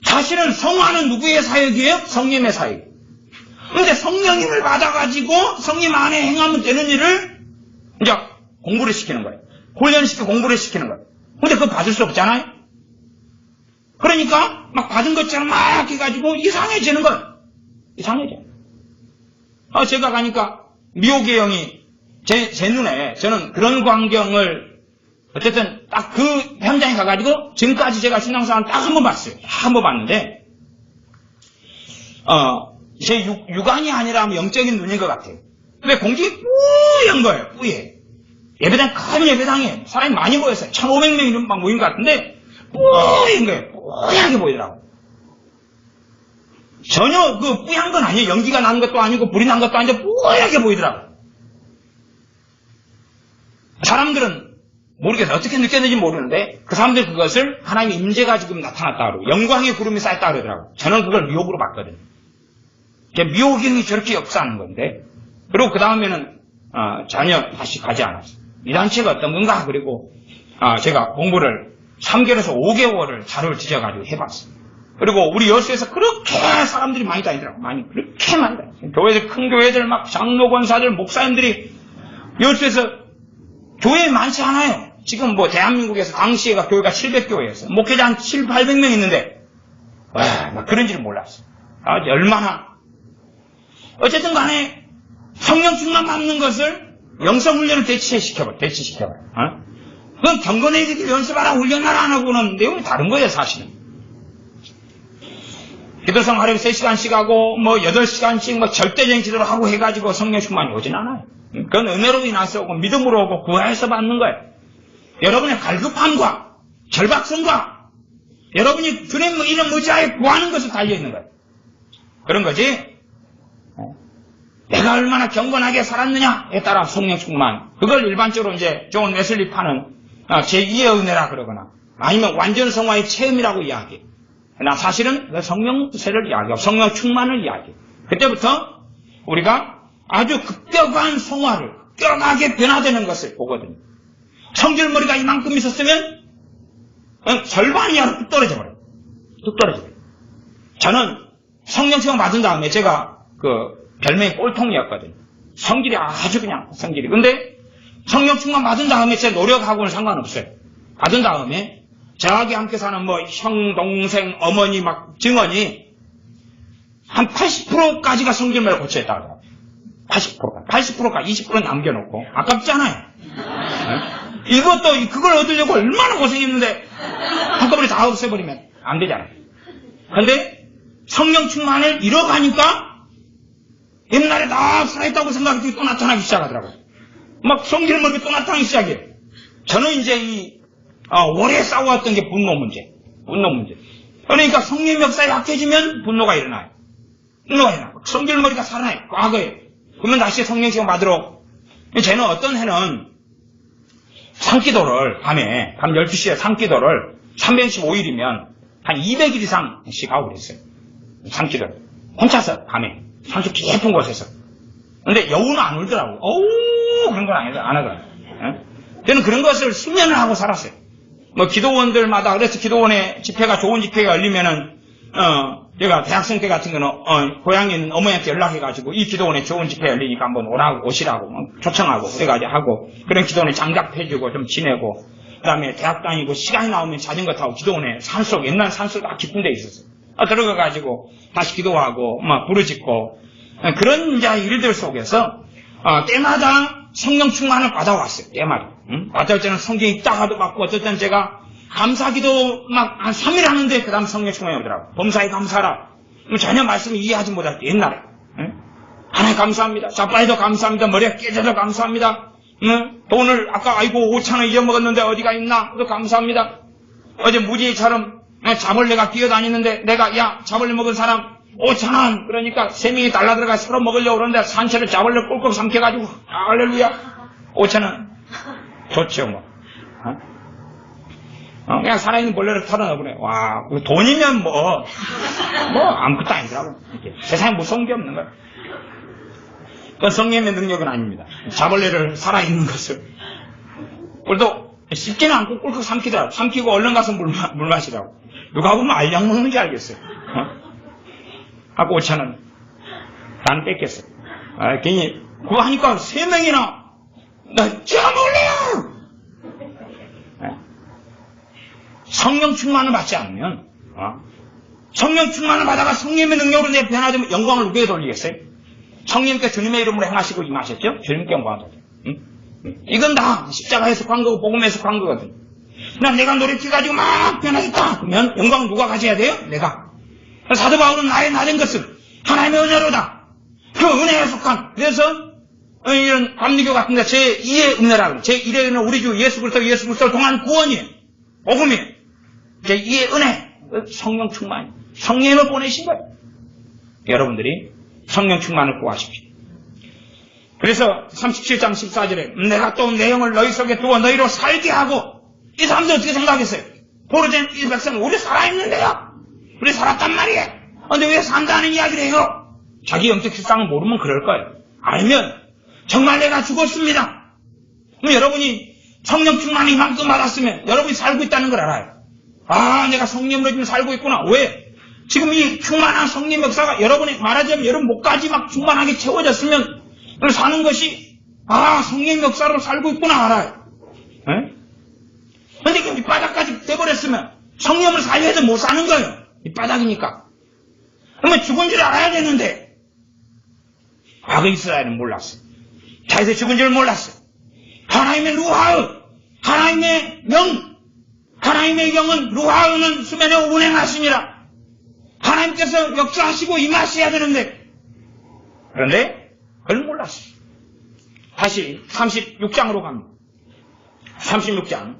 사실은 성화는 누구의 사역이에요? 성령의 사역이에요. 근데 성령님을 받아가지고 성령 안에 행하면 되는 일을 이제 공부를 시키는 거예요. 훈련시키고 공부를 시키는 거예요. 근데 그거 받을 수 없잖아요? 그러니까 막 받은 것처럼 막 해가지고 이상해지는 거예요. 이상해져. 제가 가니까 미호계 형이 제 눈에 저는 그런 광경을 어쨌든 딱 그 현장에 가가지고 지금까지 제가 신앙생활 딱 한 번 봤어요. 한 번 봤는데 제 육안이 아니라 영적인 눈인 것 같아요. 근데 공중이 뿌연 거예요. 뿌예. 예배당 큰 예배당이에요. 사람이 많이 모였어요. 1,500명이 막 모인 것 같은데 뿌연 거예요. 뿌옇게 보이더라고요. 전혀 그 뿌연 건 아니에요. 연기가 난 것도 아니고 불이 난 것도 아니고 뿌옇게 보이더라고요. 사람들은 모르겠어요. 어떻게 느꼈는지 모르는데 그 사람들 그것을 하나님의 임재가 지금 나타났다 그러고 영광의 구름이 쌓였다 그러더라고요. 저는 그걸 미혹으로 봤거든요. 미혹이 저렇게 역사하는 건데 그리고 그 다음에는 전혀 다시 가지 않았어요. 이 단체가 어떤 건가 그리고 제가 공부를 3개월에서 5개월을 자료를 뒤져가지고 해봤어요. 그리고 우리 여수에서 그렇게 사람들이 많이 다니더라고요. 그렇게 많이 다녔어요. 교회들, 큰 교회들 막 장로, 권사들, 목사님들이 여수에서 교회 많지 않아요. 지금 뭐 대한민국에서 당시에가 교회가 700교회였어요. 목회자 한 7, 800명 있는데 막 그런지를 몰랐어요. 얼마나 어쨌든 간에 성령 충만 받는 것을 영성훈련을 대치시켜봐요. 그건 경건애들이 연습하라 훈련하라 안 하고는 내용이 다른 거예요. 사실은 기도성 하루에 3시간씩 하고 뭐 8시간씩 뭐 절대적인 기도를 하고 해가지고 성령 충만이 오진 않아요. 그건 은혜로 인해서 오고 믿음으로 오고 구하여서 받는 거예요. 여러분의 갈급함과 절박성과 여러분이 주님 이름 의지하여 구하는 것을 달려있는 거예요. 그런 거지. 내가 얼마나 경건하게 살았느냐에 따라 성령 충만. 그걸 일반적으로 이제 존 웨슬리 파는 제2의 은혜라 그러거나 아니면 완전 성화의 체험이라고 이야기해. 나 사실은 성령세를 이야기하고 성령 충만을 이야기해. 그때부터 우리가 아주 급격한 성화를 급격하게 변화되는 것을 보거든요. 성질머리가 이만큼 있었으면 절반 이하로 뚝 떨어져 버려요. 뚝 떨어져 버려요. 저는 성령체험 받은 다음에 제가 별명이 꼴통이었거든요. 성질이 아주 그냥 성질이. 근데 성령 충만 받은 다음에 제 노력하고는 상관없어요. 받은 다음에 저하고 함께 사는 뭐 형, 동생, 어머니 막 증언이 한 80%까지가 성질머리를 고쳐했다고 해요. 80%가 20% 남겨놓고 아깝잖아요. 네? 이것도 그걸 얻으려고 얼마나 고생했는데 한꺼번에 다 없애버리면 안 되잖아요. 근데 성령 충만을 잃어가니까 옛날에 다 살아있다고 생각했더니 또 나타나기 시작하더라고요. 막 성질머리가 또 나타나기 시작해요. 저는 이제 오래 싸워왔던 게 분노 문제. 그러니까 성령 역사에 약해지면 분노가 일어나요. 성질머리가 살아나요. 과거에. 그러면 다시 성령시험 받으러. 쟤는 어떤 해는 산기도를 밤 12시에 산기도를 315일이면 한 200일 이상씩 하고 그랬어요. 산기도를. 혼자서 밤에. 산속 깊은 곳에서. 근데 여우는 안 울더라고. 그런 건 안 하더라고요. 저는 그런 것을 수면을 하고 살았어요. 뭐 기도원들마다 그래서 기도원에 집회가 좋은 집회가 열리면은 제가 대학생 때 같은 거는 고향에 있는 어머니한테 연락해가지고 이 기도원에 좋은 집회 열리니까 한번 오시라고 초청하고 그래가지고 하고 그런 기도원에 장갑해주고 좀 지내고 그다음에 대학 다니고 시간이 나오면 자전거 타고 기도원에 산속 옛날 산속 딱 깊은 데 있었어요. 들어가가지고 다시 기도하고 막 부르짖고 그런 이제 일들 속에서 때마다 성령 충만을 받아왔어요. 때마다. 어떨 때는 성경 읽다가도 받고 어떨 때는 제가 감사기도 막 한 3일 하는데 그 다음 성령 충만이 오더라고요. 범사에 감사하라. 전혀 말씀을 이해하지 못할 때 옛날에. 하나님 감사합니다. 자빠이도 감사합니다. 머리가 깨져도 감사합니다. 돈을 아까 5,000원 잊어먹었는데 어디가 있나? 또 감사합니다. 어제 무지처럼 자벌레가 뛰어다니는데 내가 자벌레 먹은 사람 5,000원 그러니까 3명이 달라들어가 서로 먹으려고 그러는데 산채를 자벌레 꼴꼴 삼켜가지고 할렐루야 5,000원 좋죠 뭐. 그냥 살아있는 벌레를 털어넣어버려. 와, 돈이면 아무것도 아니더라고. 세상에 무서운 게 없는 거야. 그건 성령의 능력은 아닙니다. 자벌레를 살아있는 것을. 꿀도 씹지는 않고 꿀꺽 삼키더라고. 삼키고 얼른 가서 물 마시라고. 누가 보면 알약 먹는지 알겠어요. 하고 5,000원. 나는 뺏겼어. 괜히, 그거 하니까 3명이나, 제가 먹을래요! 성령 충만을 받지 않으면, 성령 충만을 받아가 성령의 능력으로 내 변화되면 영광을 누구에게 돌리겠어요? 성령께 주님의 이름으로 행하시고 임하셨죠? 주님께 영광을 돌려. 이건 다 십자가에서 간 거고 복음에서 간 거거든. 난 내가 노력해가지고 막 변하겠다. 그러면 영광을 누가 가져야 돼요? 내가. 사도 바울은 나의 나된 것은 하나님의 은혜로다. 그 은혜에 속한. 그래서 이런 감리교 같은 데 제2의 은혜라고. 제1의 은혜 우리 주 예수 그리스도를 통한 구원이에요. 복음이에요. 제2의 은혜. 성령 충만. 성령을 보내신 거예요. 여러분들이 성령 충만을 구하십시오. 그래서 37장 14절에 내가 또 내 영을 너희 속에 두고 너희로 살게 하고 이 사람들 어떻게 생각했어요? 보로된 이 백성은 우리 살아있는데요. 우리 살았단 말이에요. 근데 왜 산다는 이야기를 해요? 자기 영적 실상을 모르면 그럴 거예요. 알면 정말 내가 죽었습니다. 그럼 여러분이 성령 충만을 이만큼 받았으면 여러분이 살고 있다는 걸 알아요. 내가 성령으로 지금 살고 있구나. 왜? 지금 이 충만한 성령 역사가 여러분이 말하자면 여러분 목까지 막 충만하게 채워졌으면 사는 것이 성령 역사로 살고 있구나 알아요. 근데 그 밑바닥까지 돼버렸으면 성령을 살려 해도 못 사는 거예요. 밑바닥이니까. 그러면 죽은 줄 알아야 되는데 과거 이스라엘은 몰랐어요. 자기들 죽은 줄 몰랐어요. 하나님의 루하우, 하나님의 영, 하나님의 영은 루하우는 수면에 운행하시니라. 하나님께서 역사하시고 임하셔야 되는데 그런데 그걸 몰랐어요. 다시 36장으로 갑니다. 36장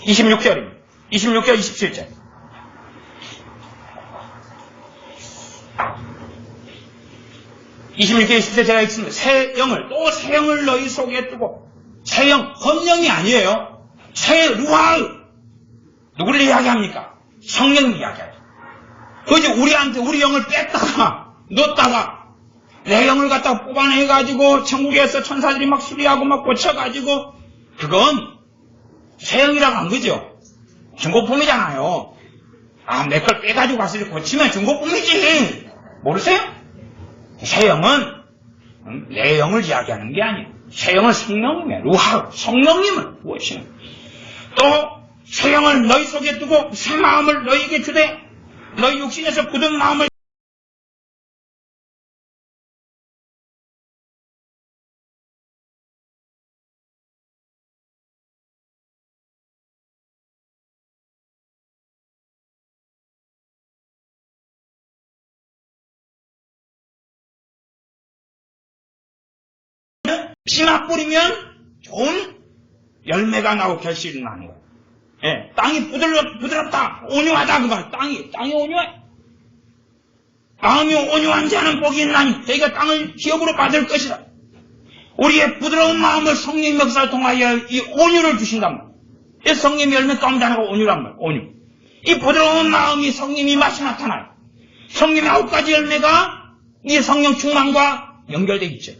26절입니다. 26절 27절 26절 27절 제가 읽습니다. 새 영을 너희 속에 두고 새 영, 헌영이 아니에요. 새 루하우. 누구를 이야기합니까? 성령을 이야기하죠. 그지 우리한테 우리 영을 뺐다가 넣었다가 내 영을 갖다가 뽑아내가지고 천국에서 천사들이 막 수리하고 막 고쳐가지고 그건 새 영이라고 한 거죠. 중고품이잖아요. 내 걸 빼가지고 가서 고치면 중고품이지. 모르세요? 새 영은 내 영을 이야기하는 게 아니에요. 새 영은 성령님이에요. 루하 성령님을 무엇이는 또 새 영을 너희 속에 두고 새 마음을 너희에게 주되 너희 육신에서 굳은 마음을 씨만 뿌리면 좋은 열매가 나고 결실이 나는 거예요. 땅이 부드럽다, 온유하다 그 말. 땅이 온유해. 마음이 온유한 자는 복이 있나니 저희가 땅을 기업으로 받을 것이다. 우리의 부드러운 마음을 성령의 역사를 통하여 이 온유를 주신단 말이에요. 성령의 열매 가운데 하나가 온유란 말이에요. 온유. 이 부드러운 마음이 성령의 맛이 나타나요. 성령의 9가지 열매가 이 성령 충만과 연결되어 있죠.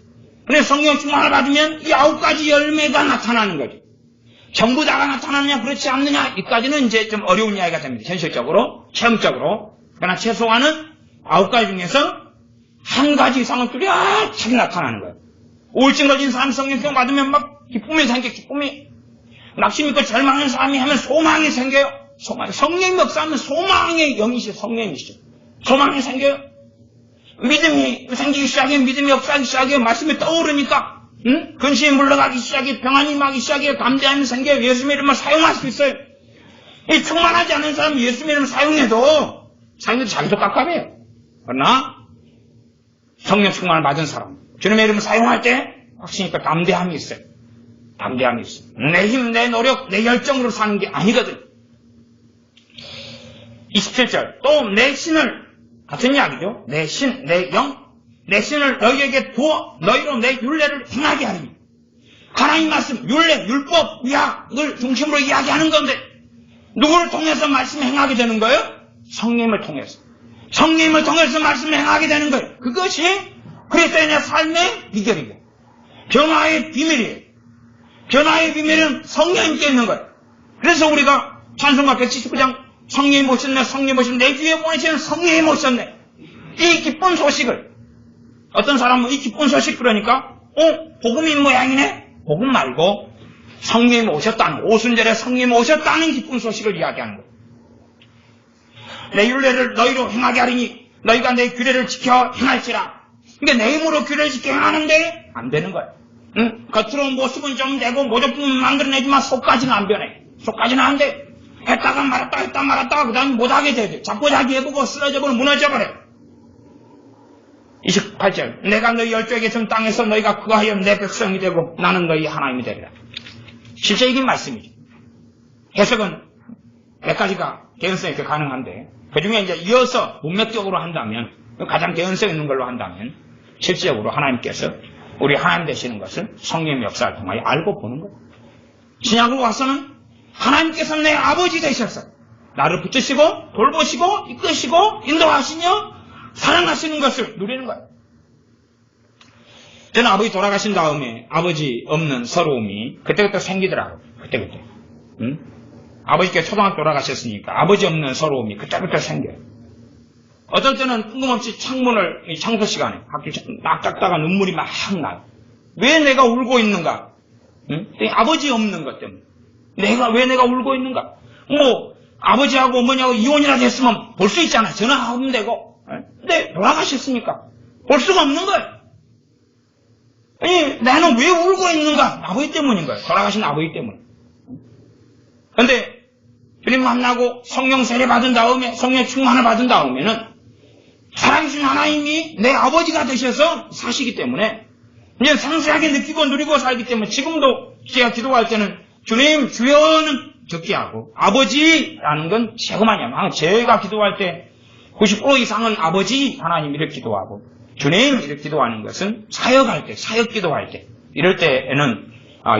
그래서 성령 충만을 받으면 이 9가지 열매가 나타나는 거죠. 전부 다가 나타나느냐 그렇지 않느냐 이까지는 이제 좀 어려운 이야기가 됩니다. 현실적으로 체험적으로. 그러나 최소한은 9가지 중에서 한 가지 이상은 뚜렷하게 나타나는 거예요. 우울증 걸린 사람 성령병 받으면 막 기쁨이 생겨. 기쁨이 낙심 있고 절망하는 사람이 하면 소망이 생겨요. 성령 역사하면 소망의 영이시죠. 성령이시죠. 소망이 생겨요. 믿음이 생기기 시작해. 믿음이 역사하기 시작해. 말씀이 떠오르니까 근심이 물러가기 시작해. 평안이 임하기 시작해. 감대함이 생겨요. 예수님의 이름을 사용할 수 있어요. 이 충만하지 않은 사람은 예수님의 이름을 사용해도 자기도 깝깝해요. 그러나 성령 충만을 받은 사람 주님의 이름을 사용할 때 확신이 있고 담대함이 있어요. 담대함이 있어요. 내 힘, 내 노력, 내 열정으로 사는 게 아니거든. 27절 또 내 신을 같은 이야기죠. 내 신, 내 영, 내 신을 너희에게 두어 너희로 내 율례를 행하게 하리니 하나님 말씀, 율례, 율법, 의학을 중심으로 이야기하는 건데 누구를 통해서 말씀 행하게 되는 거예요? 성령님을 통해서. 성령님을 통해서 말씀을 행하게 되는 거예요. 그것이 그리스도인의 삶의 비결이에요. 변화의 비밀이에요. 변화의 비밀은 성령님께 있는 거예요. 그래서 우리가 찬송가 179장 성령님 오셨네, 성령님 오셨네, 내 주위에 보내시는 성령님 오셨네. 이 기쁜 소식을 어떤 사람은 이 기쁜 소식 그러니까 복음인 모양이네? 복음 말고 성령님 오셨다는, 오순절에 성령님 오셨다는 기쁜 소식을 이야기하는 거예요. 내 율례를 너희로 행하게 하리니 너희가 내 규례를 지켜 행할지라. 그러니까 내 힘으로 규례를 지켜 행하는데 안 되는 거예요. 응? 겉으로 모습은 좀 되고 모조품은 만들어내지만 속까지는 안 변해. 속까지는 안 돼. 했다가 말았다 했다 말았다 그 다음에 못하게 돼. 자꾸 자기 해보고 쓰러져버려 무너져버려. 28절 내가 너희 열조에게 준 땅에서 너희가 그하여 내 백성이 되고 나는 너희 하나님이 되리라. 실제적인 말씀이죠. 해석은 몇 가지가 개연성 있게 가능한데 그 중에 이제 이어서 문맥적으로 한다면 가장 개연성 있는 걸로 한다면 실질적으로 하나님께서 우리 하나님 되시는 것을 성령의 역사를 통하여 알고 보는 거예요. 신약으로 와서는 하나님께서 내 아버지 되셔서 나를 붙드시고 돌보시고 이끄시고 인도하시며 사랑하시는 것을 누리는 거예요. 저는 아버지 돌아가신 다음에 아버지 없는 서러움이 그때그때 생기더라고요. 그때그때. 응? 아버지께서 초등학교 돌아가셨으니까 아버지 없는 서러움이 그때그때 생겨요. 어떨 때는 뜬금없이 창문을 창소 시간에 학교 막 닦다가 눈물이 막 나요. 왜 내가 울고 있는가? 응? 아버지 없는 것 때문에. 왜 내가 울고 있는가? 아버지하고 어머니하고 이혼이라도 했으면 볼 수 있잖아. 전화하면 되고. 근데 돌아가셨으니까 볼 수가 없는 거예요. 아니, 나는 왜 울고 있는가? 아버지 때문인 거예요. 돌아가신 아버지 때문에. 근데 주님 만나고 성령 세례 받은 다음에 성령 충만을 받은 다음에는 살아계신 하나님이 내 아버지가 되셔서 사시기 때문에 이제 상세하게 느끼고 누리고 살기 때문에 지금도 제가 기도할 때는 주님 주여는 적게 하고 아버지라는 건 제거만이야. 제가 기도할 때 90% 이상은 아버지 하나님 이렇게 기도하고 주님 이렇게 기도하는 것은 사역할 때, 사역 기도할 때 이럴 때에는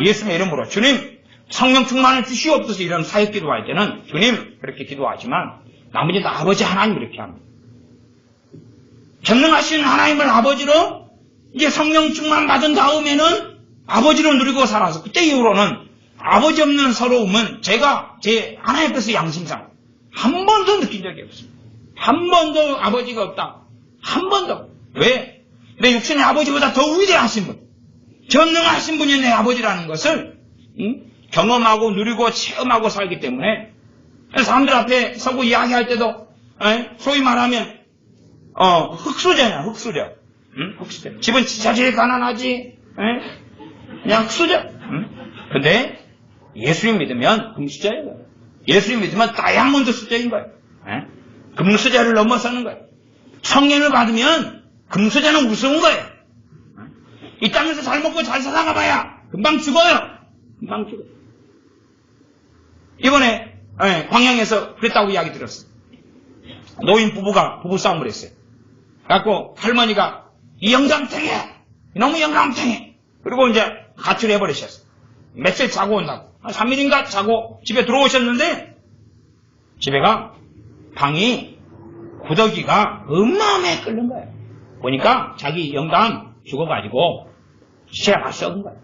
예수님의 이름으로 주님 성령 충만을 주시옵소서 이런 사역 기도할 때는 주님 그렇게 기도하지만 나머지는 아버지 하나님 이렇게 합니다. 전능하신 하나님을 아버지로 이제 성령 충만 받은 다음에는 아버지로 누리고 살아서 그때 이후로는 아버지 없는 서러움은 제가 제 하나님께서 양심상 한 번도 느낀 적이 없습니다. 한 번도 아버지가 없다. 한 번도. 왜? 내 육신의 아버지보다 더 위대하신 분, 전능하신 분이 내 아버지라는 것을 경험하고 누리고 체험하고 살기 때문에 사람들 앞에 서고 이야기할 때도 소위 말하면 흙수저냐 흙수저. 흙수저. 집은 진짜 제일 가난하지. 그냥 흙수저. 근데 예수님 믿으면 금수저예요. 예수님 믿으면 다이아몬드 수저인 거예요. 금수저를 넘어서는 거예요. 성령을 받으면 금수저는 우스운 거예요. 이 땅에서 잘 먹고 잘 살아가 봐야 금방 죽어요. 금방 죽어요. 이번에 광양에서 그랬다고 이야기 들었어요. 노인 부부가 부부싸움을 했어요. 그래갖고 할머니가 이 영감탱해, 너무 영감탱해. 그리고 이제 가출해 버리셨어요. 며칠 자고 온다고. 한 3일인가 자고 집에 들어오셨는데 집에가 방이 구더기가 어마어마하게 끓는 거예요. 보니까 자기 영감 죽어가지고 시체가 다 썩은 거예요.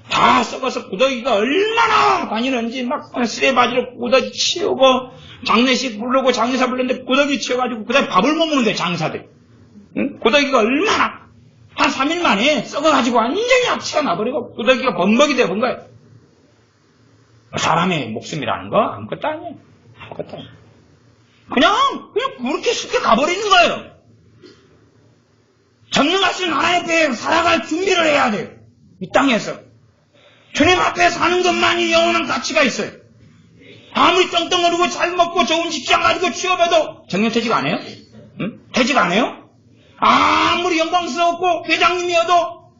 다 썩어서 구더기가 얼마나 다니는지 막 쓰레바지로 구더기 치우고 장례식 부르고 장례사 불렀는데 구더기 치워가지고 그 다음에 밥을 못 먹는데 장사들. 응? 구더기가 얼마나 한 3일 만에 썩어가지고 완전히 악취가 나버리고 구더기가 범벅이 되어본 거예요. 사람의 목숨이라는 거 아무것도 아니에요. 아무것도 아니에요. 그냥 그렇게 쉽게 가버리는 거예요. 전능하신 하나님 앞에 살아갈 준비를 해야 돼요. 이 땅에서. 주님 앞에 사는 것만이 영원한 가치가 있어요. 아무리 떵떵거리고 잘 먹고 좋은 직장 가지고 취업해도 정년퇴직 안 해요? 응? 퇴직 안 해요? 아무리 영광스럽고 회장님이어도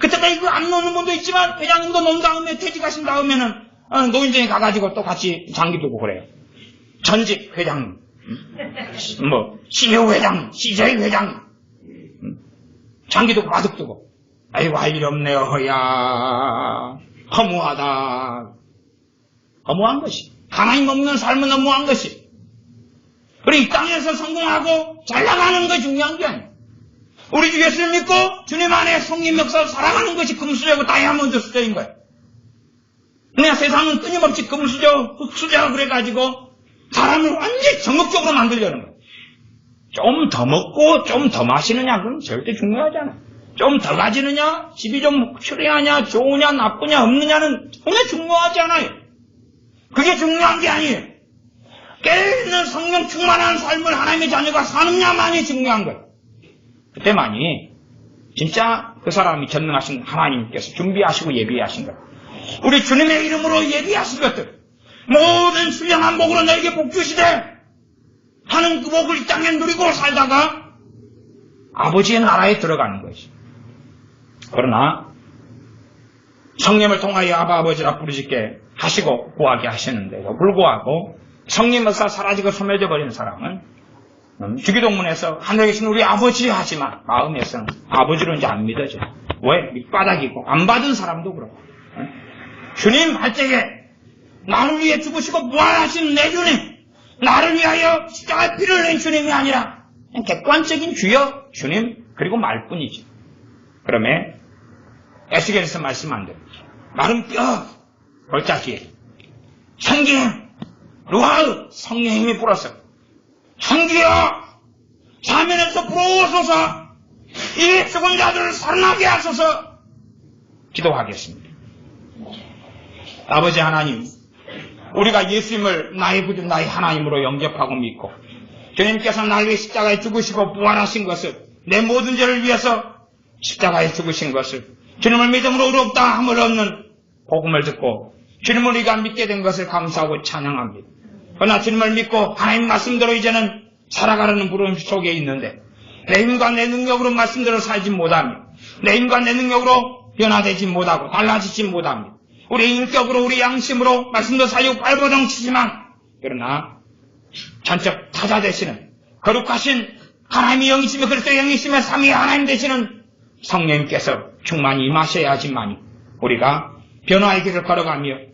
그때까지 안 노는 분도 있지만 회장님도 논 다음에 퇴직하신 다음에는 노인정에 가가지고 또 같이 장기 두고 그래요. 전직 회장님, CEO 회장님, CJ 회장님, 장기 두고 바둑 두고 아이고 할 일 없네요. 허야 허무하다. 허무한 것이, 하나님 없는 삶은 허무한 것이, 우리 이 땅에서 성공하고 잘 나가는 것이 중요한 게 아니에요. 우리 주 예수를 믿고 주님 안에 성령 역사로 살아가는 것이 금수저고 다이아몬드 수저인 거예요. 그냥 세상은 끊임없이 금수저, 흑수저 그래가지고 사람을 완전히 정욕적으로 만들려는 거예요. 좀 더 먹고 좀 더 마시느냐, 그건 절대 중요하지 않아요. 좀 더 가지느냐, 집이 좀 추리하냐, 좋으냐, 나쁘냐, 없느냐는 전혀 중요하지 않아요. 그게 중요한 게 아니에요. 깨어있는 성령 충만한 삶을 하나님의 자녀가 사느냐만이 중요한 거예요. 그때만이 진짜 그 사람이 전능하신 하나님께서 준비하시고 예비하신 것, 우리 주님의 이름으로 예비하신 것들, 모든 신령한 복으로 너에게 복 주시되 하는 그 복을 이 땅에 누리고 살다가 아버지의 나라에 들어가는 것이. 그러나 성령을 통하여 아바 아버지라 부르짖게 하시고 구하게 하시는데도 불구하고 성령에서 사라지고 소멸져 버린 사람은 주기도문에서 하늘에 계신 우리 아버지 하지만 마음에서는 아버지로 이제 안 믿어져. 왜? 밑바닥이고 안 받은 사람도 그렇고. 주님 할 때에 나를 위해 죽으시고 부활하신 내 주님, 나를 위하여 십자가에 피를 낸 주님이 아니라 그냥 객관적인 주여 주님 그리고 말뿐이지. 그러면 에스겔에서 말씀한 대로 마른 뼈 골짜기에 성김 루하의 성령의 힘이 불어서 성기여 사면에서 불어오소서 이 죽은 자들을 살아나게 하소서 기도하겠습니다. 아버지 하나님, 우리가 예수님을 나의 구주 나의 하나님으로 영접하고 믿고 주님께서 나를 위해 십자가에 죽으시고 부활하신 것을, 내 모든 죄를 위해서 십자가에 죽으신 것을, 주님을 믿음으로 의롭다 함을 얻는 복음을 듣고 주님을 우리가 믿게 된 것을 감사하고 찬양합니다. 그러나 주님을 믿고 하나님 말씀대로 이제는 살아가려는 부름 속에 있는데 내 힘과 내 능력으로 말씀대로 살지 못하며 내 힘과 내 능력으로 변화되지 못하고 달라지지 못합니다. 우리 인격으로 우리 양심으로 말씀도 살리고 발버둥 치지만 그러나 전적 타자 되시는 거룩하신 하나님의 영이시며 그리스도의 영이시며 삼위 하나님 되시는 성령님께서 충만히 임하셔야지만 우리가 변화의 길을 걸어가며